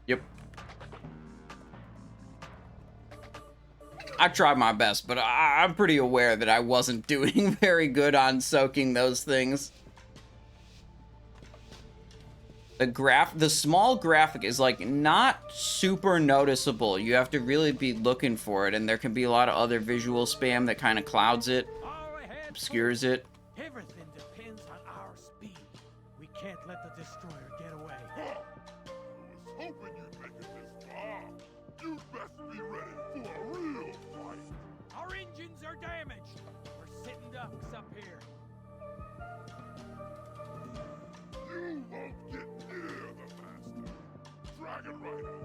Yep. I tried my best, but I'm pretty aware that I wasn't doing very good on soaking those things. The small graphic is like not super noticeable. You have to really be looking for it, and there can be a lot of other visual spam that kind of clouds it, obscures it. Everything depends on our speed. We can't let the destroyer get away. I was hoping you'd make it this far. You'd best be ready for a real fight. Our engines are damaged. We're sitting ducks up here. You won't get near the master. Dragon Riders,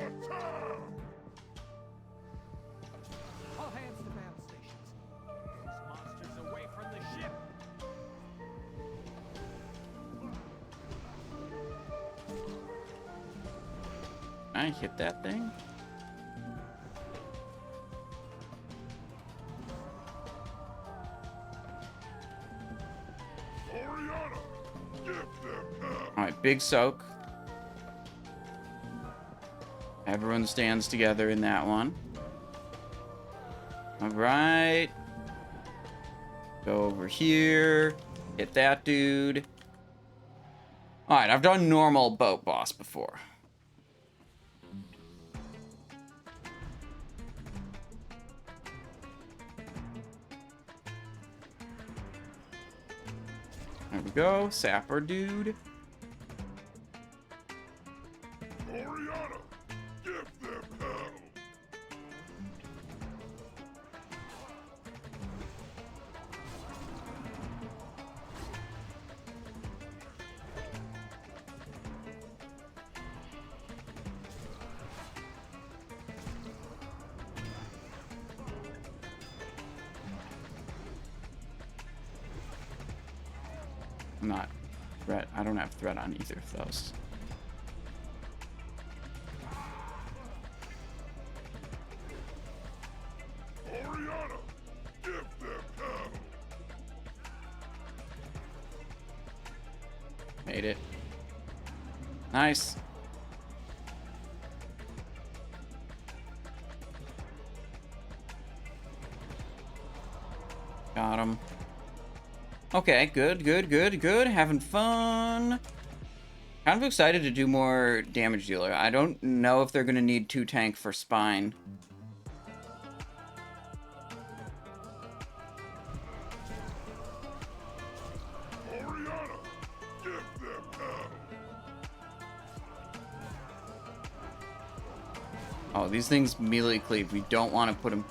attack! All hands to battle stations. Those monsters away from the ship. I hit that thing. Oriana, give them hell. Alright, big soak. Everyone stands together in that one. Alright. Go over here. Hit that dude. Alright, I've done normal boat boss before. There we go. Sapper dude. Oriana, give them hell. I'm not threat. I don't have threat on either of those. Oriana, give them hell. Made it. Nice. Got him. Okay, good, good, good, good. Having fun. Kind of excited to do more damage dealer. I don't know if they're going to need 2 tank for spine. Oriana, give them hell. Oh, these things melee cleave. We don't want to put them...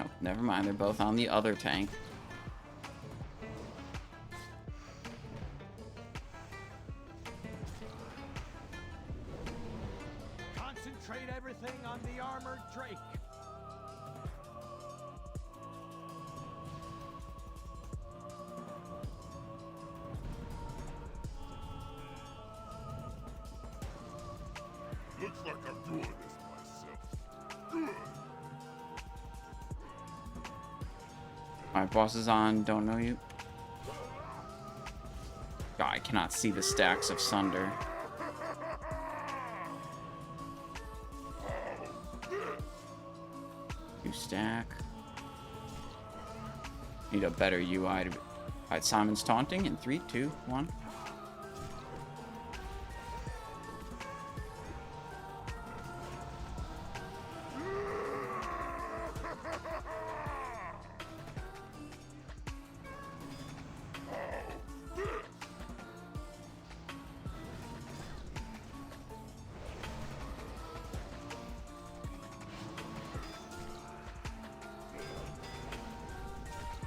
Oh, never mind. They're both on the other tank. Concentrate everything on the armored Drake. Looks like I'm doing this myself. Good. Alright, boss is on. Don't know you. God, I cannot see the stacks of Sunder. You stack. Need a better UI to... Alright, Simon's taunting in 3, 2, 1.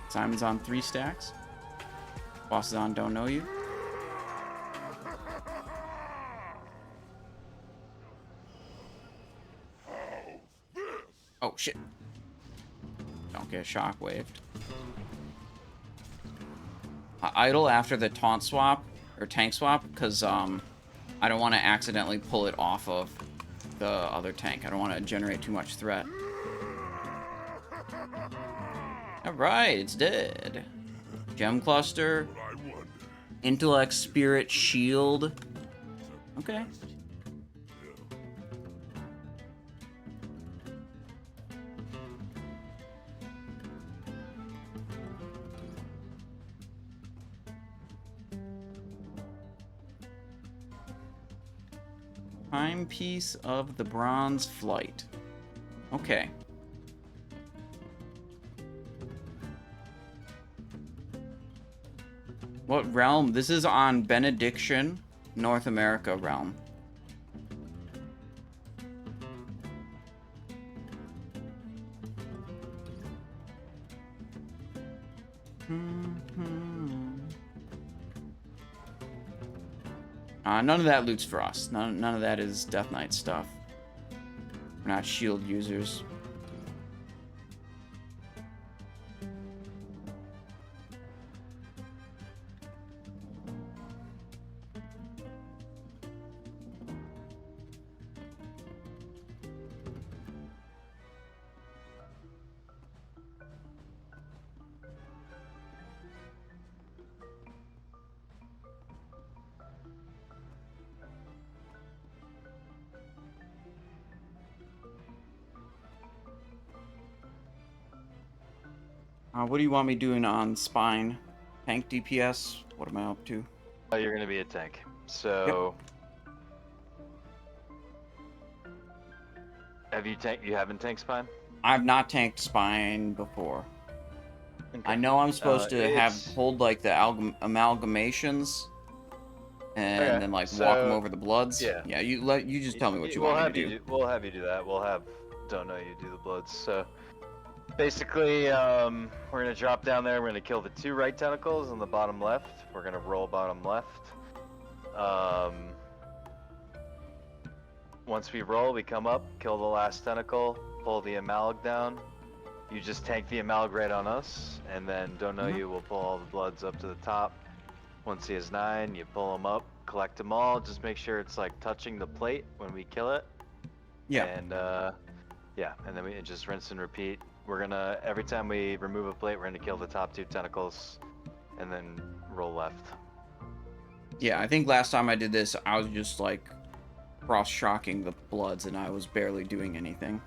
Simon's on 3 stacks. Boss is on don't know you. Oh shit. Don't get shockwaved. I idle after the taunt swap or tank swap because I don't want to accidentally pull it off of the other tank. I don't want to generate too much threat. Alright, it's dead. Gem cluster. Intellect, spirit, shield. Okay. Timepiece of the Bronze Flight. Okay. What realm? This is on Benediction, North America realm. None of that loot's for us. None of that is Deathknight stuff. We're not shield users. What do you want me doing on Spine? Tank DPS? What am I up to? You're gonna be a tank. So you haven't tanked Spine? I've not tanked Spine before. Okay. I know I'm supposed to hold like the amalgamations and then like walk them over the bloods. Yeah. You just tell me what you want me to do. We'll have you do that. We'll have Don't Know You do the bloods. So basically, we're gonna drop down there. We're gonna kill the 2 right tentacles on the bottom left. We're gonna roll bottom left. Once we roll, we come up, kill the last tentacle, pull the amalg down. You just tank the amalg right on us, and then Don't Know You will pull all the bloods up to the top. Once he has 9, you pull them up, collect them all. Just make sure it's like touching the plate when we kill it. Yeah. And and then we just rinse and repeat. We're gonna, every time we remove a plate, we're gonna kill the top 2 tentacles, and then roll left. Yeah, I think last time I did this, I was just like cross-shocking the bloods, and I was barely doing anything.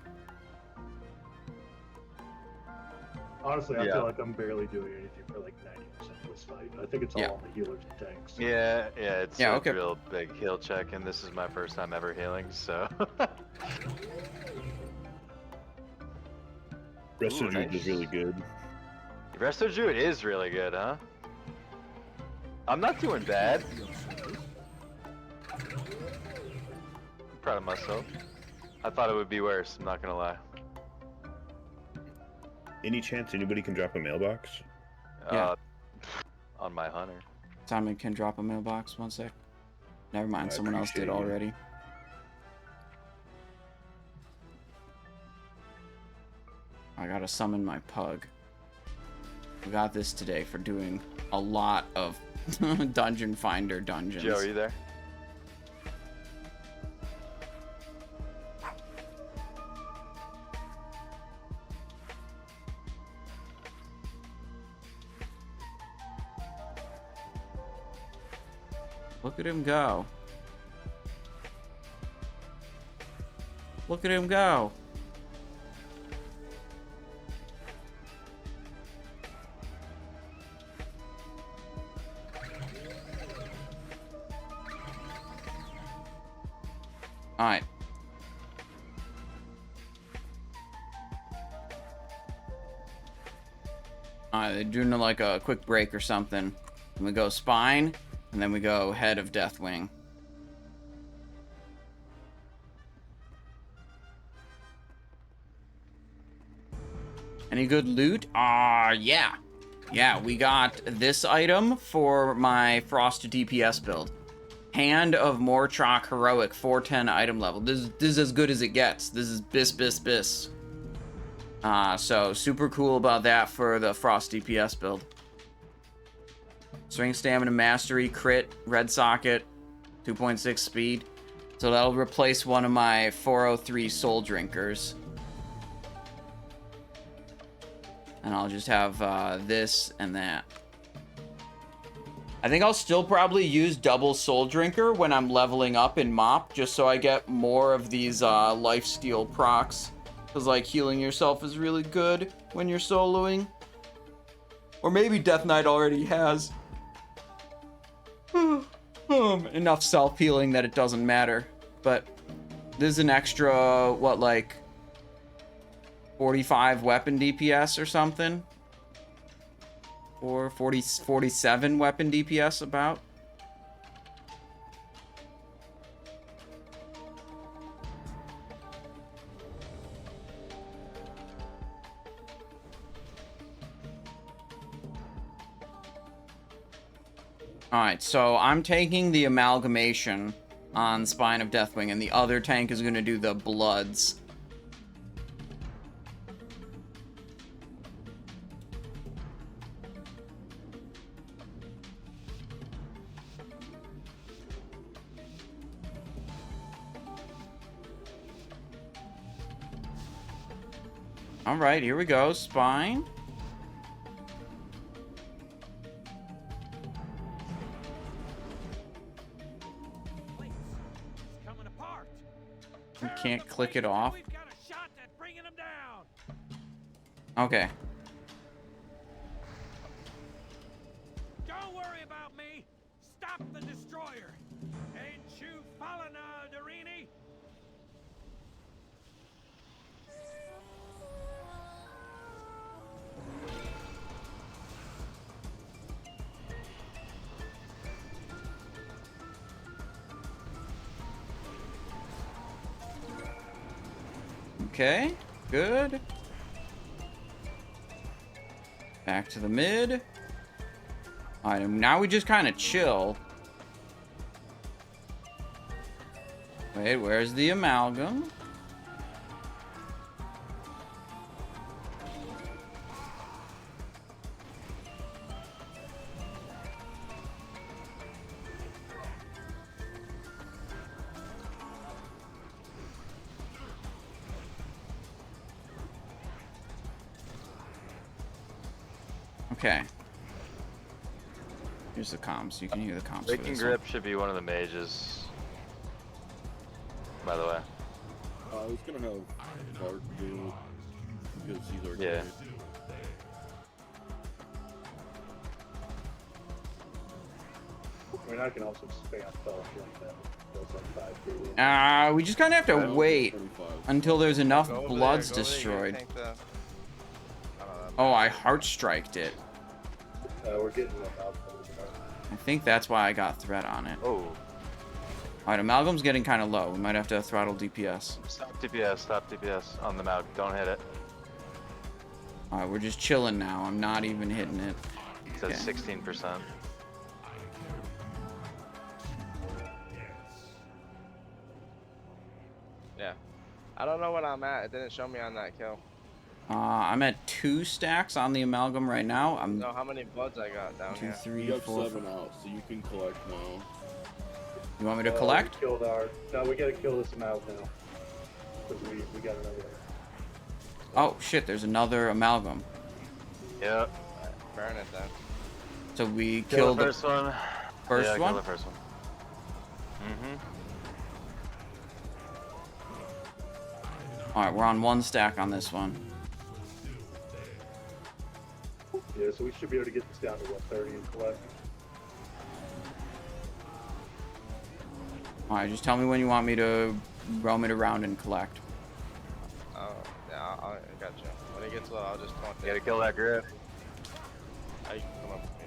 Honestly, I feel like I'm barely doing anything for like 90% of this fight. I think it's all on the healers and tanks. Yeah, it's a real big heal check, and this is my first time ever healing, so. Resto Druid is really good. Resto Druid is really good, huh? I'm not doing bad. I'm proud of myself. I thought it would be worse, I'm not gonna lie. Any chance anybody can drop a mailbox? On my hunter. Simon can drop a mailbox, 1 sec. Never mind, someone else did already. I gotta summon my pug. We got this today for doing a lot of Dungeon Finder dungeons. Joe, are you there? Look at him go. Look at him go. Alright. Alright, they're doing like a quick break or something. And we go Spine, and then we go Head of Deathwing. Any good loot? Yeah. Yeah, we got this item for my Frost DPS build. Hand of Morchok Heroic, 410 item level. This is as good as it gets. This is bis. So super cool about that for the Frost DPS build. Swing Stamina Mastery, crit, red socket, 2.6 speed. So that'll replace one of my 403 Soul Drinkers. And I'll just have this and that. I think I'll still probably use double Soul Drinker when I'm leveling up in Mop, just so I get more of these lifesteal procs. Because, like, healing yourself is really good when you're soloing. Or maybe Deathknight already has enough self-healing that it doesn't matter. But this is an extra, what, like 45 weapon DPS or something? Or 47 weapon DPS about? Alright, so I'm taking the Amalgamation on Spine of Deathwing, and the other tank is going to do the Bloods. Alright, here we go, Spine. We can't click it off. Okay. Don't worry about me. Stop the destroyer. Ain't you fallen, Darini? Okay, good. Back to the mid. Alright, now we just kind of chill. Wait, where's the amalgam? Okay. Here's the comms. You can hear the comms. Breaking Grip should be one of the mages. By the way. He's gonna have Dark Build because he's our yeah. I mean, I can also spam spells like that. Those like 5 we just kind of have to wait until there's enough bloods destroyed. Oh, I heart-striked it. We're getting them out. I think that's why I got threat on it. Oh. Alright, Amalgam's getting kind of low. We might have to throttle DPS. Stop DPS on the Malg. Don't hit it. Alright, we're just chilling now. I'm not even hitting it. It says 16%. Yeah. I don't know what I'm at. It didn't show me on that kill. I'm at 2 stacks on the Amalgam right now. I'm. No, how many bloods I got down 2, here? 3, you got 4. 7 out, so you can collect now. You want me to collect? We killed our. No, we gotta kill this amount now. Because we got another one. Oh shit! There's another Amalgam. Yep. Burn it then. So we Kill killed the first one. First yeah, one. Kill the first one. All right, we're on 1 stack on this one. Yeah, so we should be able to get this down to 130 and collect. All right, just tell me when you want me to roam it around and collect. Oh, yeah, I got you. When it gets low, I'll just taunt it. You gotta kill that grip. You can come up with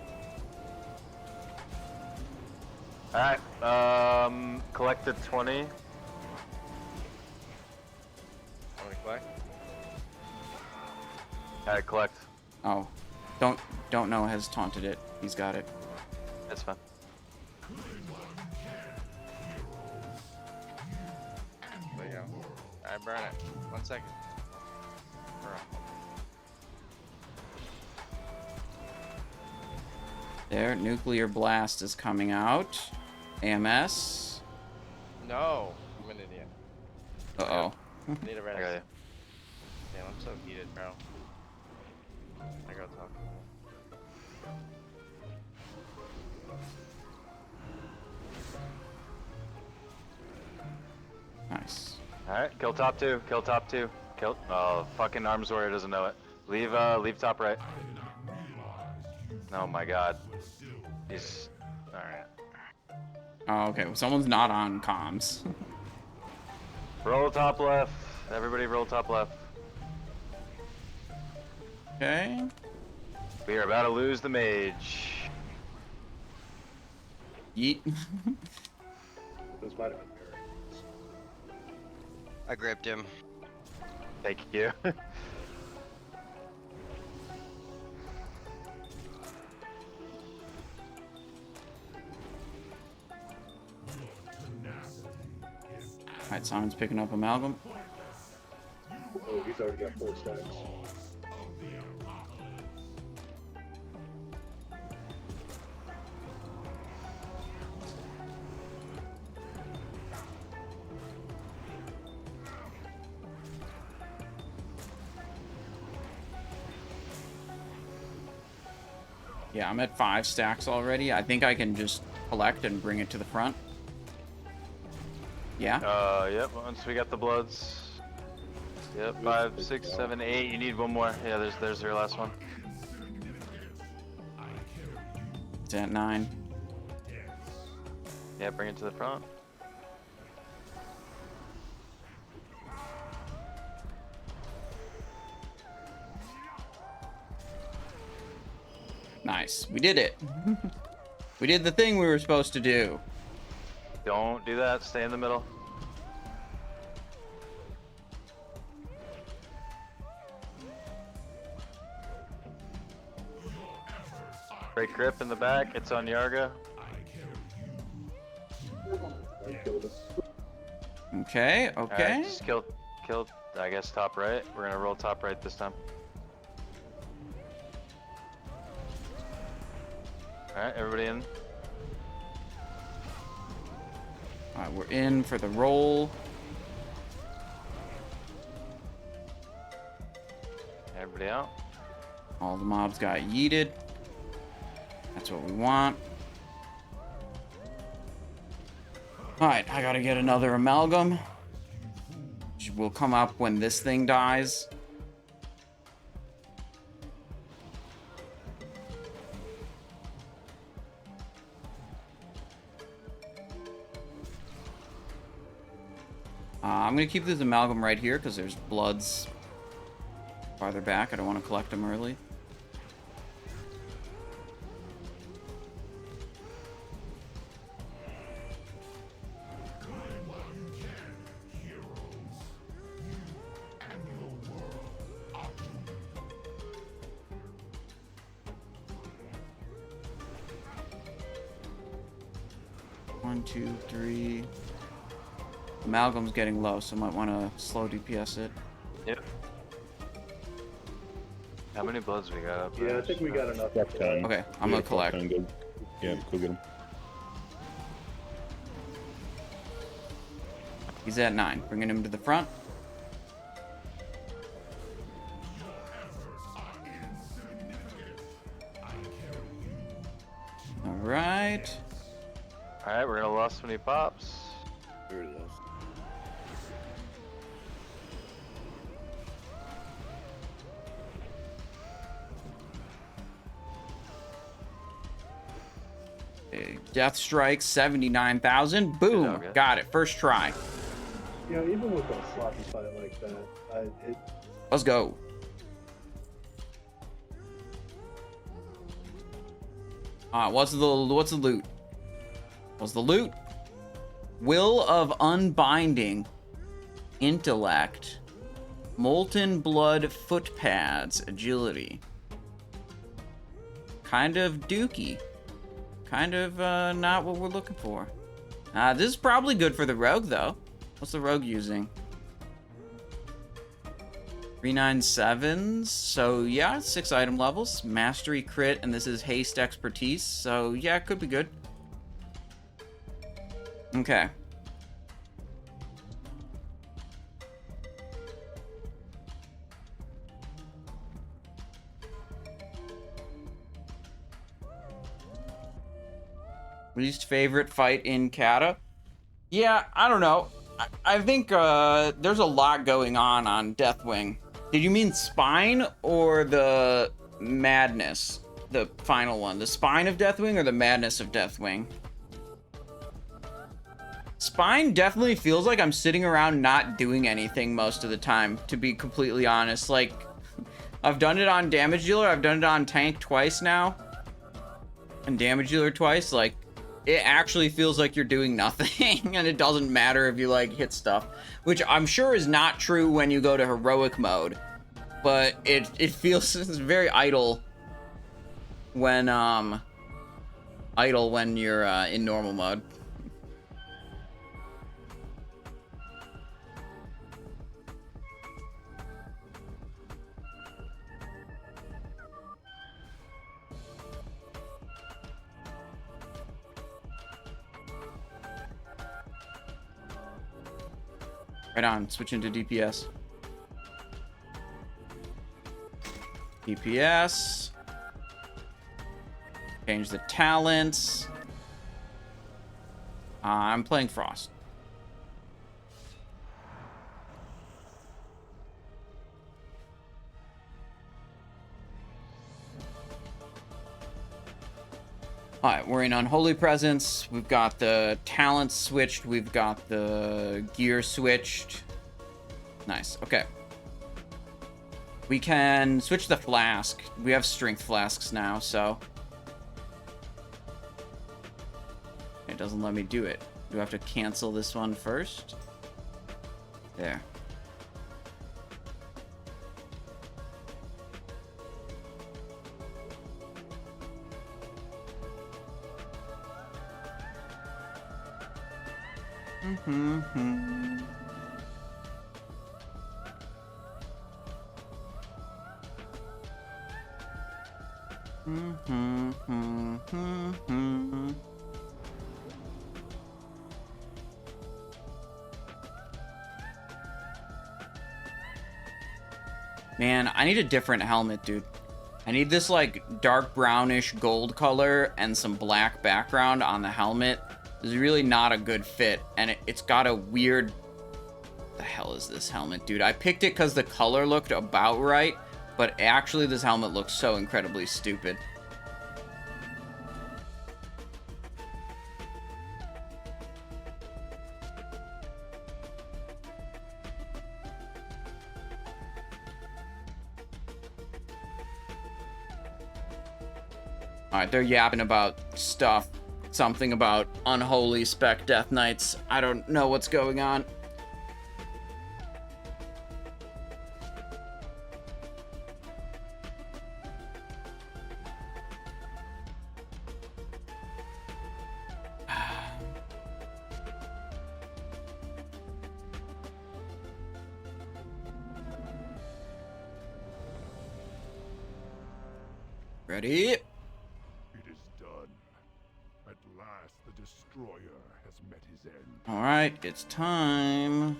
me. Alright, collected 20. Want me to collect? Alright, collect. Oh, don't know has taunted it. He's got it. That's fine. There you go. Alright, burn it. 1 second. There, nuclear blast is coming out. AMS. No, I'm an idiot. Uh-oh. Need a rest. I got you. Damn, I'm so heated, bro. I gotta talk. Alright, kill top 2, kill top 2. Kill. Oh, fucking Arms Warrior doesn't know it. Leave top right. Oh my god. He's. Alright. Oh, okay. Well, someone's not on comms. Roll top left. Everybody roll top left. Okay. We are about to lose the mage. Yeet. Those might have been I gripped him. Thank you. Alright, Simon's picking up Amalgam. Oh, he's already got 4 stacks. Yeah, I'm at 5 stacks already. I think I can just collect and bring it to the front. Yeah? Yep, once we got the bloods. Yep, 5, 6, 7, 8. You need one more. Yeah, there's your last one. It's at 9. Yeah, bring it to the front. Nice. We did it. We did the thing we were supposed to do. Don't do that. Stay in the middle. Break grip in the back. It's on Yarga. Okay, okay. Alright, just kill, I guess, top right. We're gonna roll top right this time. Alright, everybody in. Alright, we're in for the roll. Everybody out. All the mobs got yeeted. That's what we want. Alright, I gotta get another amalgam. Which will come up when this thing dies. I'm gonna keep this amalgam right here because there's bloods farther back. I don't want to collect them early. One, two, three. Amalgam's getting low, so I might want to slow DPS it. Yep. How many bloods we got up there? Yeah, I think we got enough. Okay, I'm gonna collect. Yeah, go get him. He's at 9. Bringing him to the front. Alright. Alright, we're gonna lost when he pops. We already lost. Death Strike, 79,000. Boom. Got it. First try. You know, even with a sloppy fight like that, Let's go. What's the loot? What's the loot? Will of Unbinding, Intellect, Molten Blood Foot Pads, Agility. Kind of dookie. Kind of not what we're looking for. This is probably good for the rogue, though. What's the rogue using? 397s. So, yeah, 6 item levels. Mastery crit, and this is haste expertise. So, yeah, it could be good. Okay. Least favorite fight in Cata? Yeah, I don't know. I think there's a lot going on Deathwing. Did you mean spine or the madness? The final one. The spine of Deathwing or the madness of Deathwing? Spine definitely feels like I'm sitting around not doing anything most of the time, to be completely honest. Like, I've done it on damage dealer, I've done it on tank twice now. And damage dealer twice, like, it actually feels like you're doing nothing, and it doesn't matter if you, like, hit stuff. Which I'm sure is not true when you go to heroic mode. But it feels it's very idle when you're in normal mode. Right on, switching to DPS. DPS. Change the talents. I'm playing Frost. Alright, we're in Unholy Presence. We've got the talents switched. We've got the gear switched. Nice, okay. We can switch the flask. We have strength flasks now, so... It doesn't let me do it. Do I have to cancel this one first? There. Man, I need a different helmet, dude. I need this, like, dark brownish gold color and some black background on the helmet. This is really not a good fit, and it's got a weird... What the hell is this helmet, dude? I picked it because the color looked about right, but actually this helmet looks so incredibly stupid. Alright, they're yapping about stuff. Something about unholy spec Deathknights. I don't know what's going on. Ready? It is done. At last, the destroyer has met his end. Alright, it's time.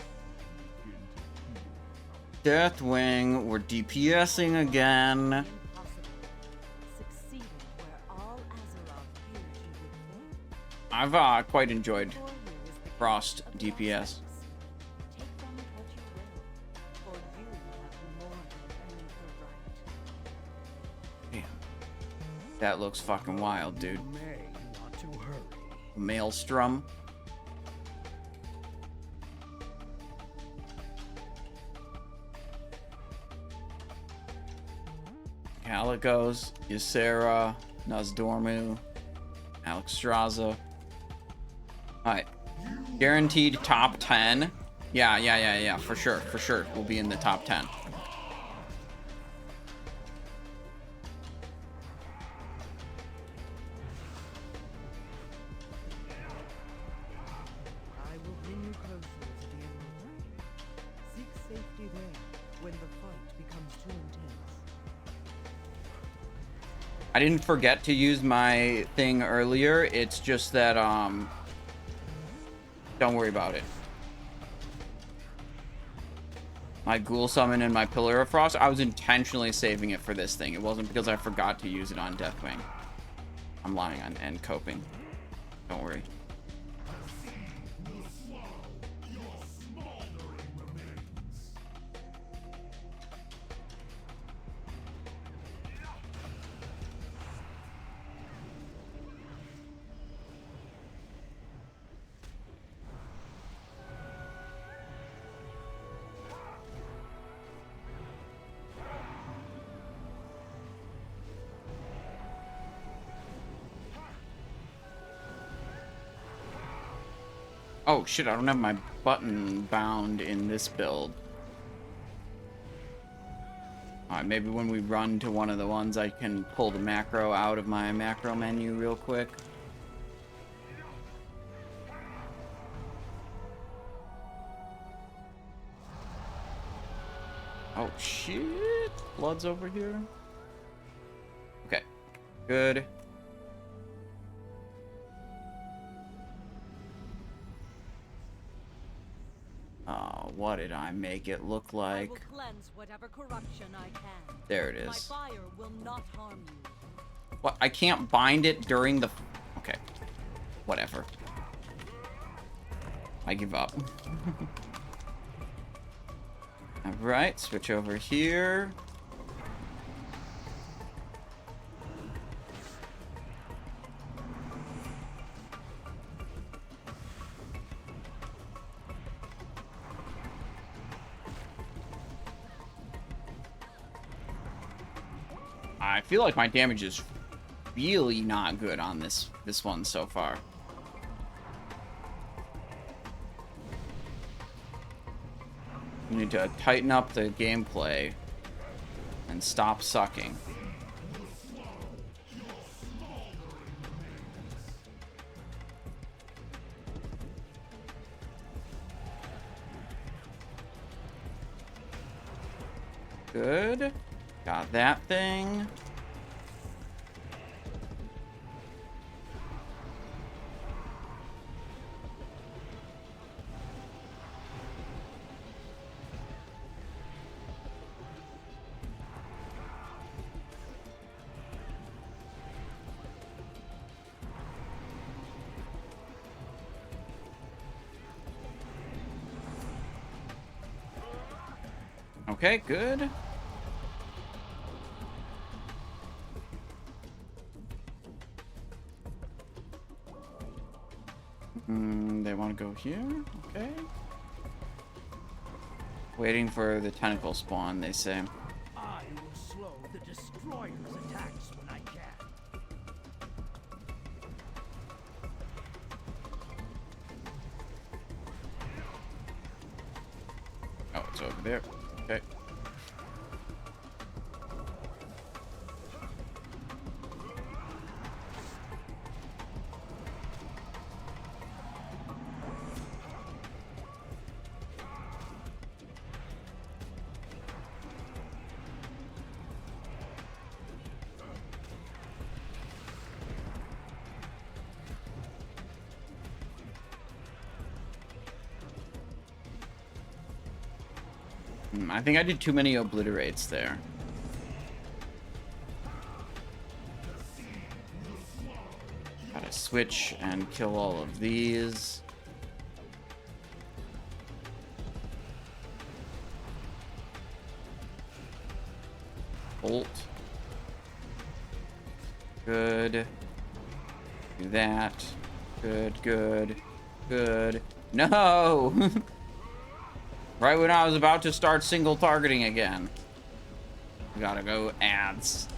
Deathwing, we're DPSing again. I've quite enjoyed Frost DPS. Damn. That looks fucking wild, dude. Maelstrom. Calicos, Ysera, Nozdormu, Alexstrasza. Alright. Guaranteed top 10. Yeah, for sure. We'll be in the top 10. I didn't forget to use my thing earlier. It's just that, don't worry about it. My Ghoul Summon and my Pillar of Frost, I was intentionally saving it for this thing. It wasn't because I forgot to use it on Deathwing. I'm lying on and coping. Don't worry. Oh shit, I don't have my button bound in this build. Alright, maybe when we run to one of the ones, I can pull the macro out of my macro menu real quick. Oh shit, blood's over here. Okay, good. What did I make it look like? I will cleanse whatever corruption I can. There it is. My fire will not harm you. What? I can't bind it during the... Okay. Whatever. I give up. Alright, switch over here. I feel like my damage is really not good on this one so far. We need to tighten up the gameplay and stop sucking. Good. Got that thing. Okay, good. They want to go here? Okay. Waiting for the tentacle spawn, they say. I will slow the destroyer's attacks when I can. Oh, it's over there. Okay. I think I did too many obliterates there. Gotta switch and kill all of these. Bolt. Good. Do that. Good, good, good. No! Right when I was about to start single targeting again. We gotta go ads.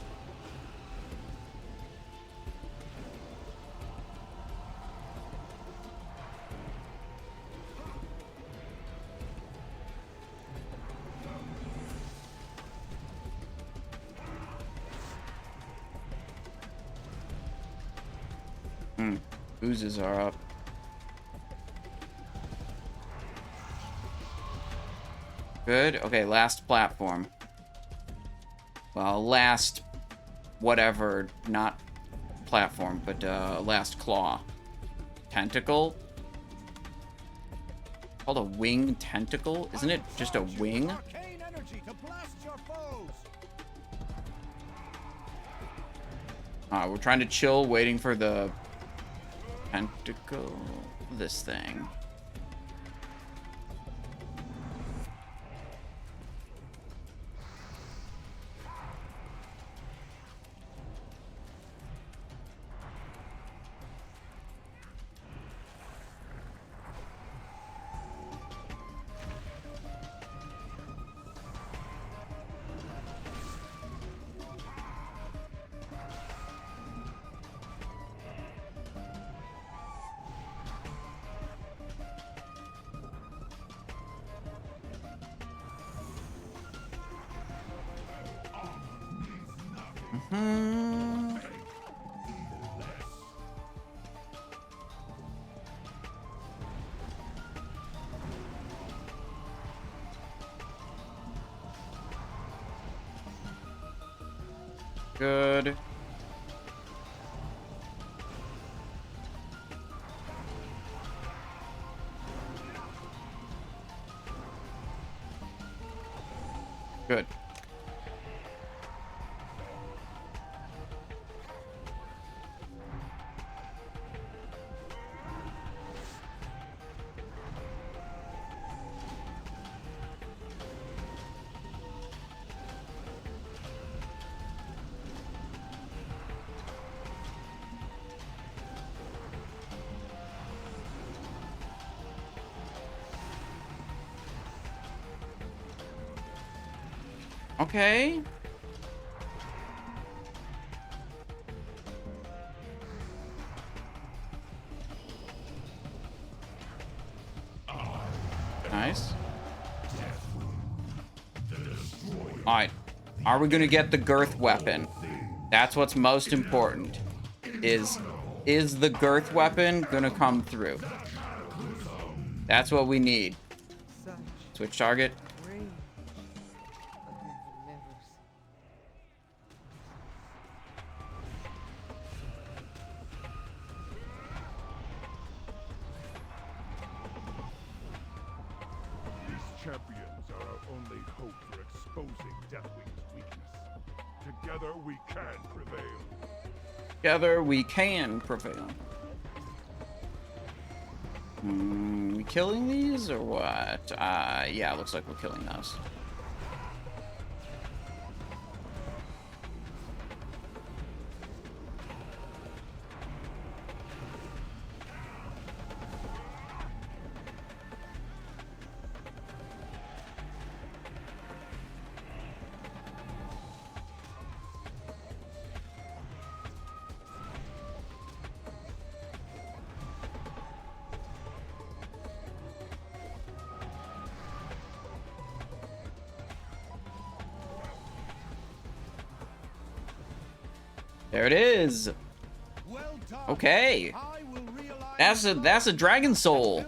Oozes are up. Good. Okay, last platform. Well, last whatever, not platform, but last claw. Tentacle? Called a wing tentacle? Isn't it just a wing? We're trying to chill, waiting for the tentacle. This thing. Good. Good. Okay. Nice. Alright. Are we gonna get the girth weapon? That's what's most important. Is the girth weapon gonna come through? That's what we need. Switch target. Champions are our only hope for exposing Deathwing's weakness. Together we can prevail. Together we can prevail. We killing these or what? Yeah, looks like we're killing those. There it is. Okay. That's a Dragonsoul.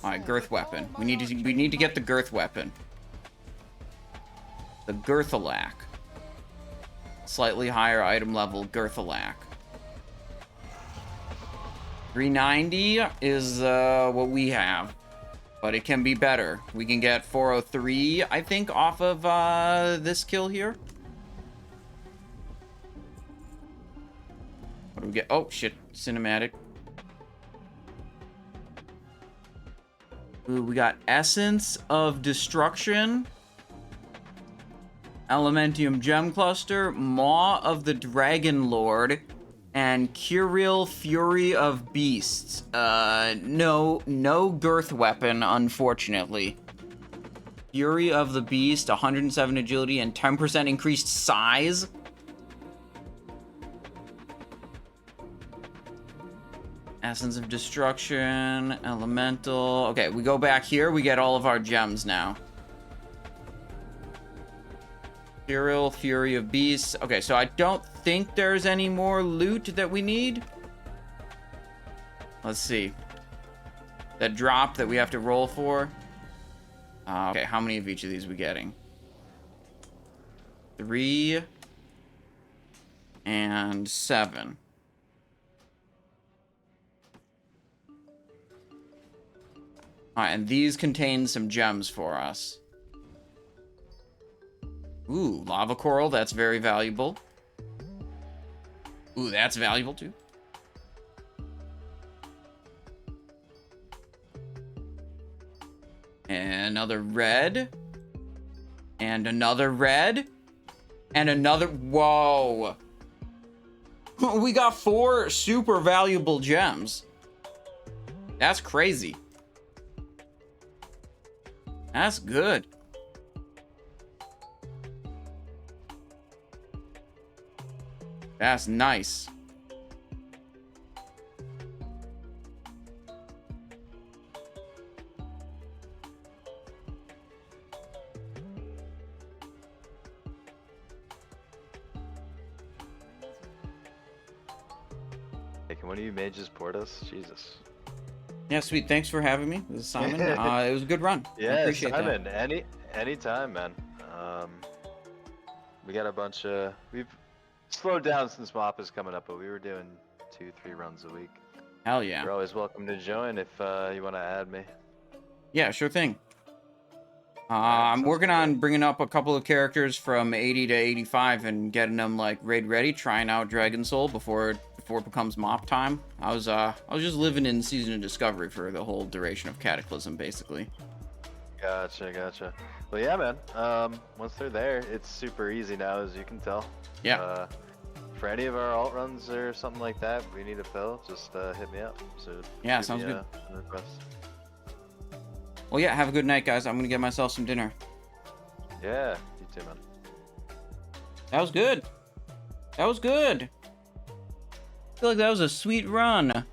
Alright, girth weapon. We need to get the girth weapon. The Girthalak. Slightly higher item level Girthalak. 390 is what we have. But it can be better. We can get 403, I think, off of this kill here. What do we get? Oh, shit. Cinematic. Ooh, we got Essence of Destruction. Elementium Gem Cluster. Maw of the Dragon Lord. And Curial Fury of Beasts. No girth weapon, unfortunately. Fury of the Beast, 107 agility, and 10% increased size. Essence of Destruction, Elemental. Okay, we go back here. We get all of our gems now. Curial Fury of Beasts. Okay, so I don't think there's any more loot that we need. Let's see. That drop that we have to roll for. Okay, how many of each of these are we getting? 3 and 7. Alright, and these contain some gems for us. Ooh, lava coral, that's very valuable. Ooh, that's valuable too. And another red. And another red. And another... Whoa. We got 4 super valuable gems. That's crazy. That's good. That's nice. Can one of you mages port us? Jesus. Yeah, sweet. Thanks for having me. This is Simon. It was a good run. I Yeah, appreciate Simon. that. Anytime, man. We got a bunch of. We've slowed down since MOP is coming up, but we were doing 2-3 runs a week. Hell yeah. You're always welcome to join if you want to add me. Yeah, sure thing. I'm working on bringing up a couple of characters from 80 to 85 and getting them like raid ready, trying out Dragonsoul before it becomes MOP time. I was just living in Season of Discovery for the whole duration of Cataclysm, basically. Gotcha. Well, yeah, man. Once they're there, it's super easy now, as you can tell. Yeah. For any of our alt runs or something like that, we need a fill, just hit me up. So yeah, sounds good. Request. Well, yeah, have a good night, guys. I'm gonna get myself some dinner. Yeah, you too, man. That was good. I feel like that was a sweet run.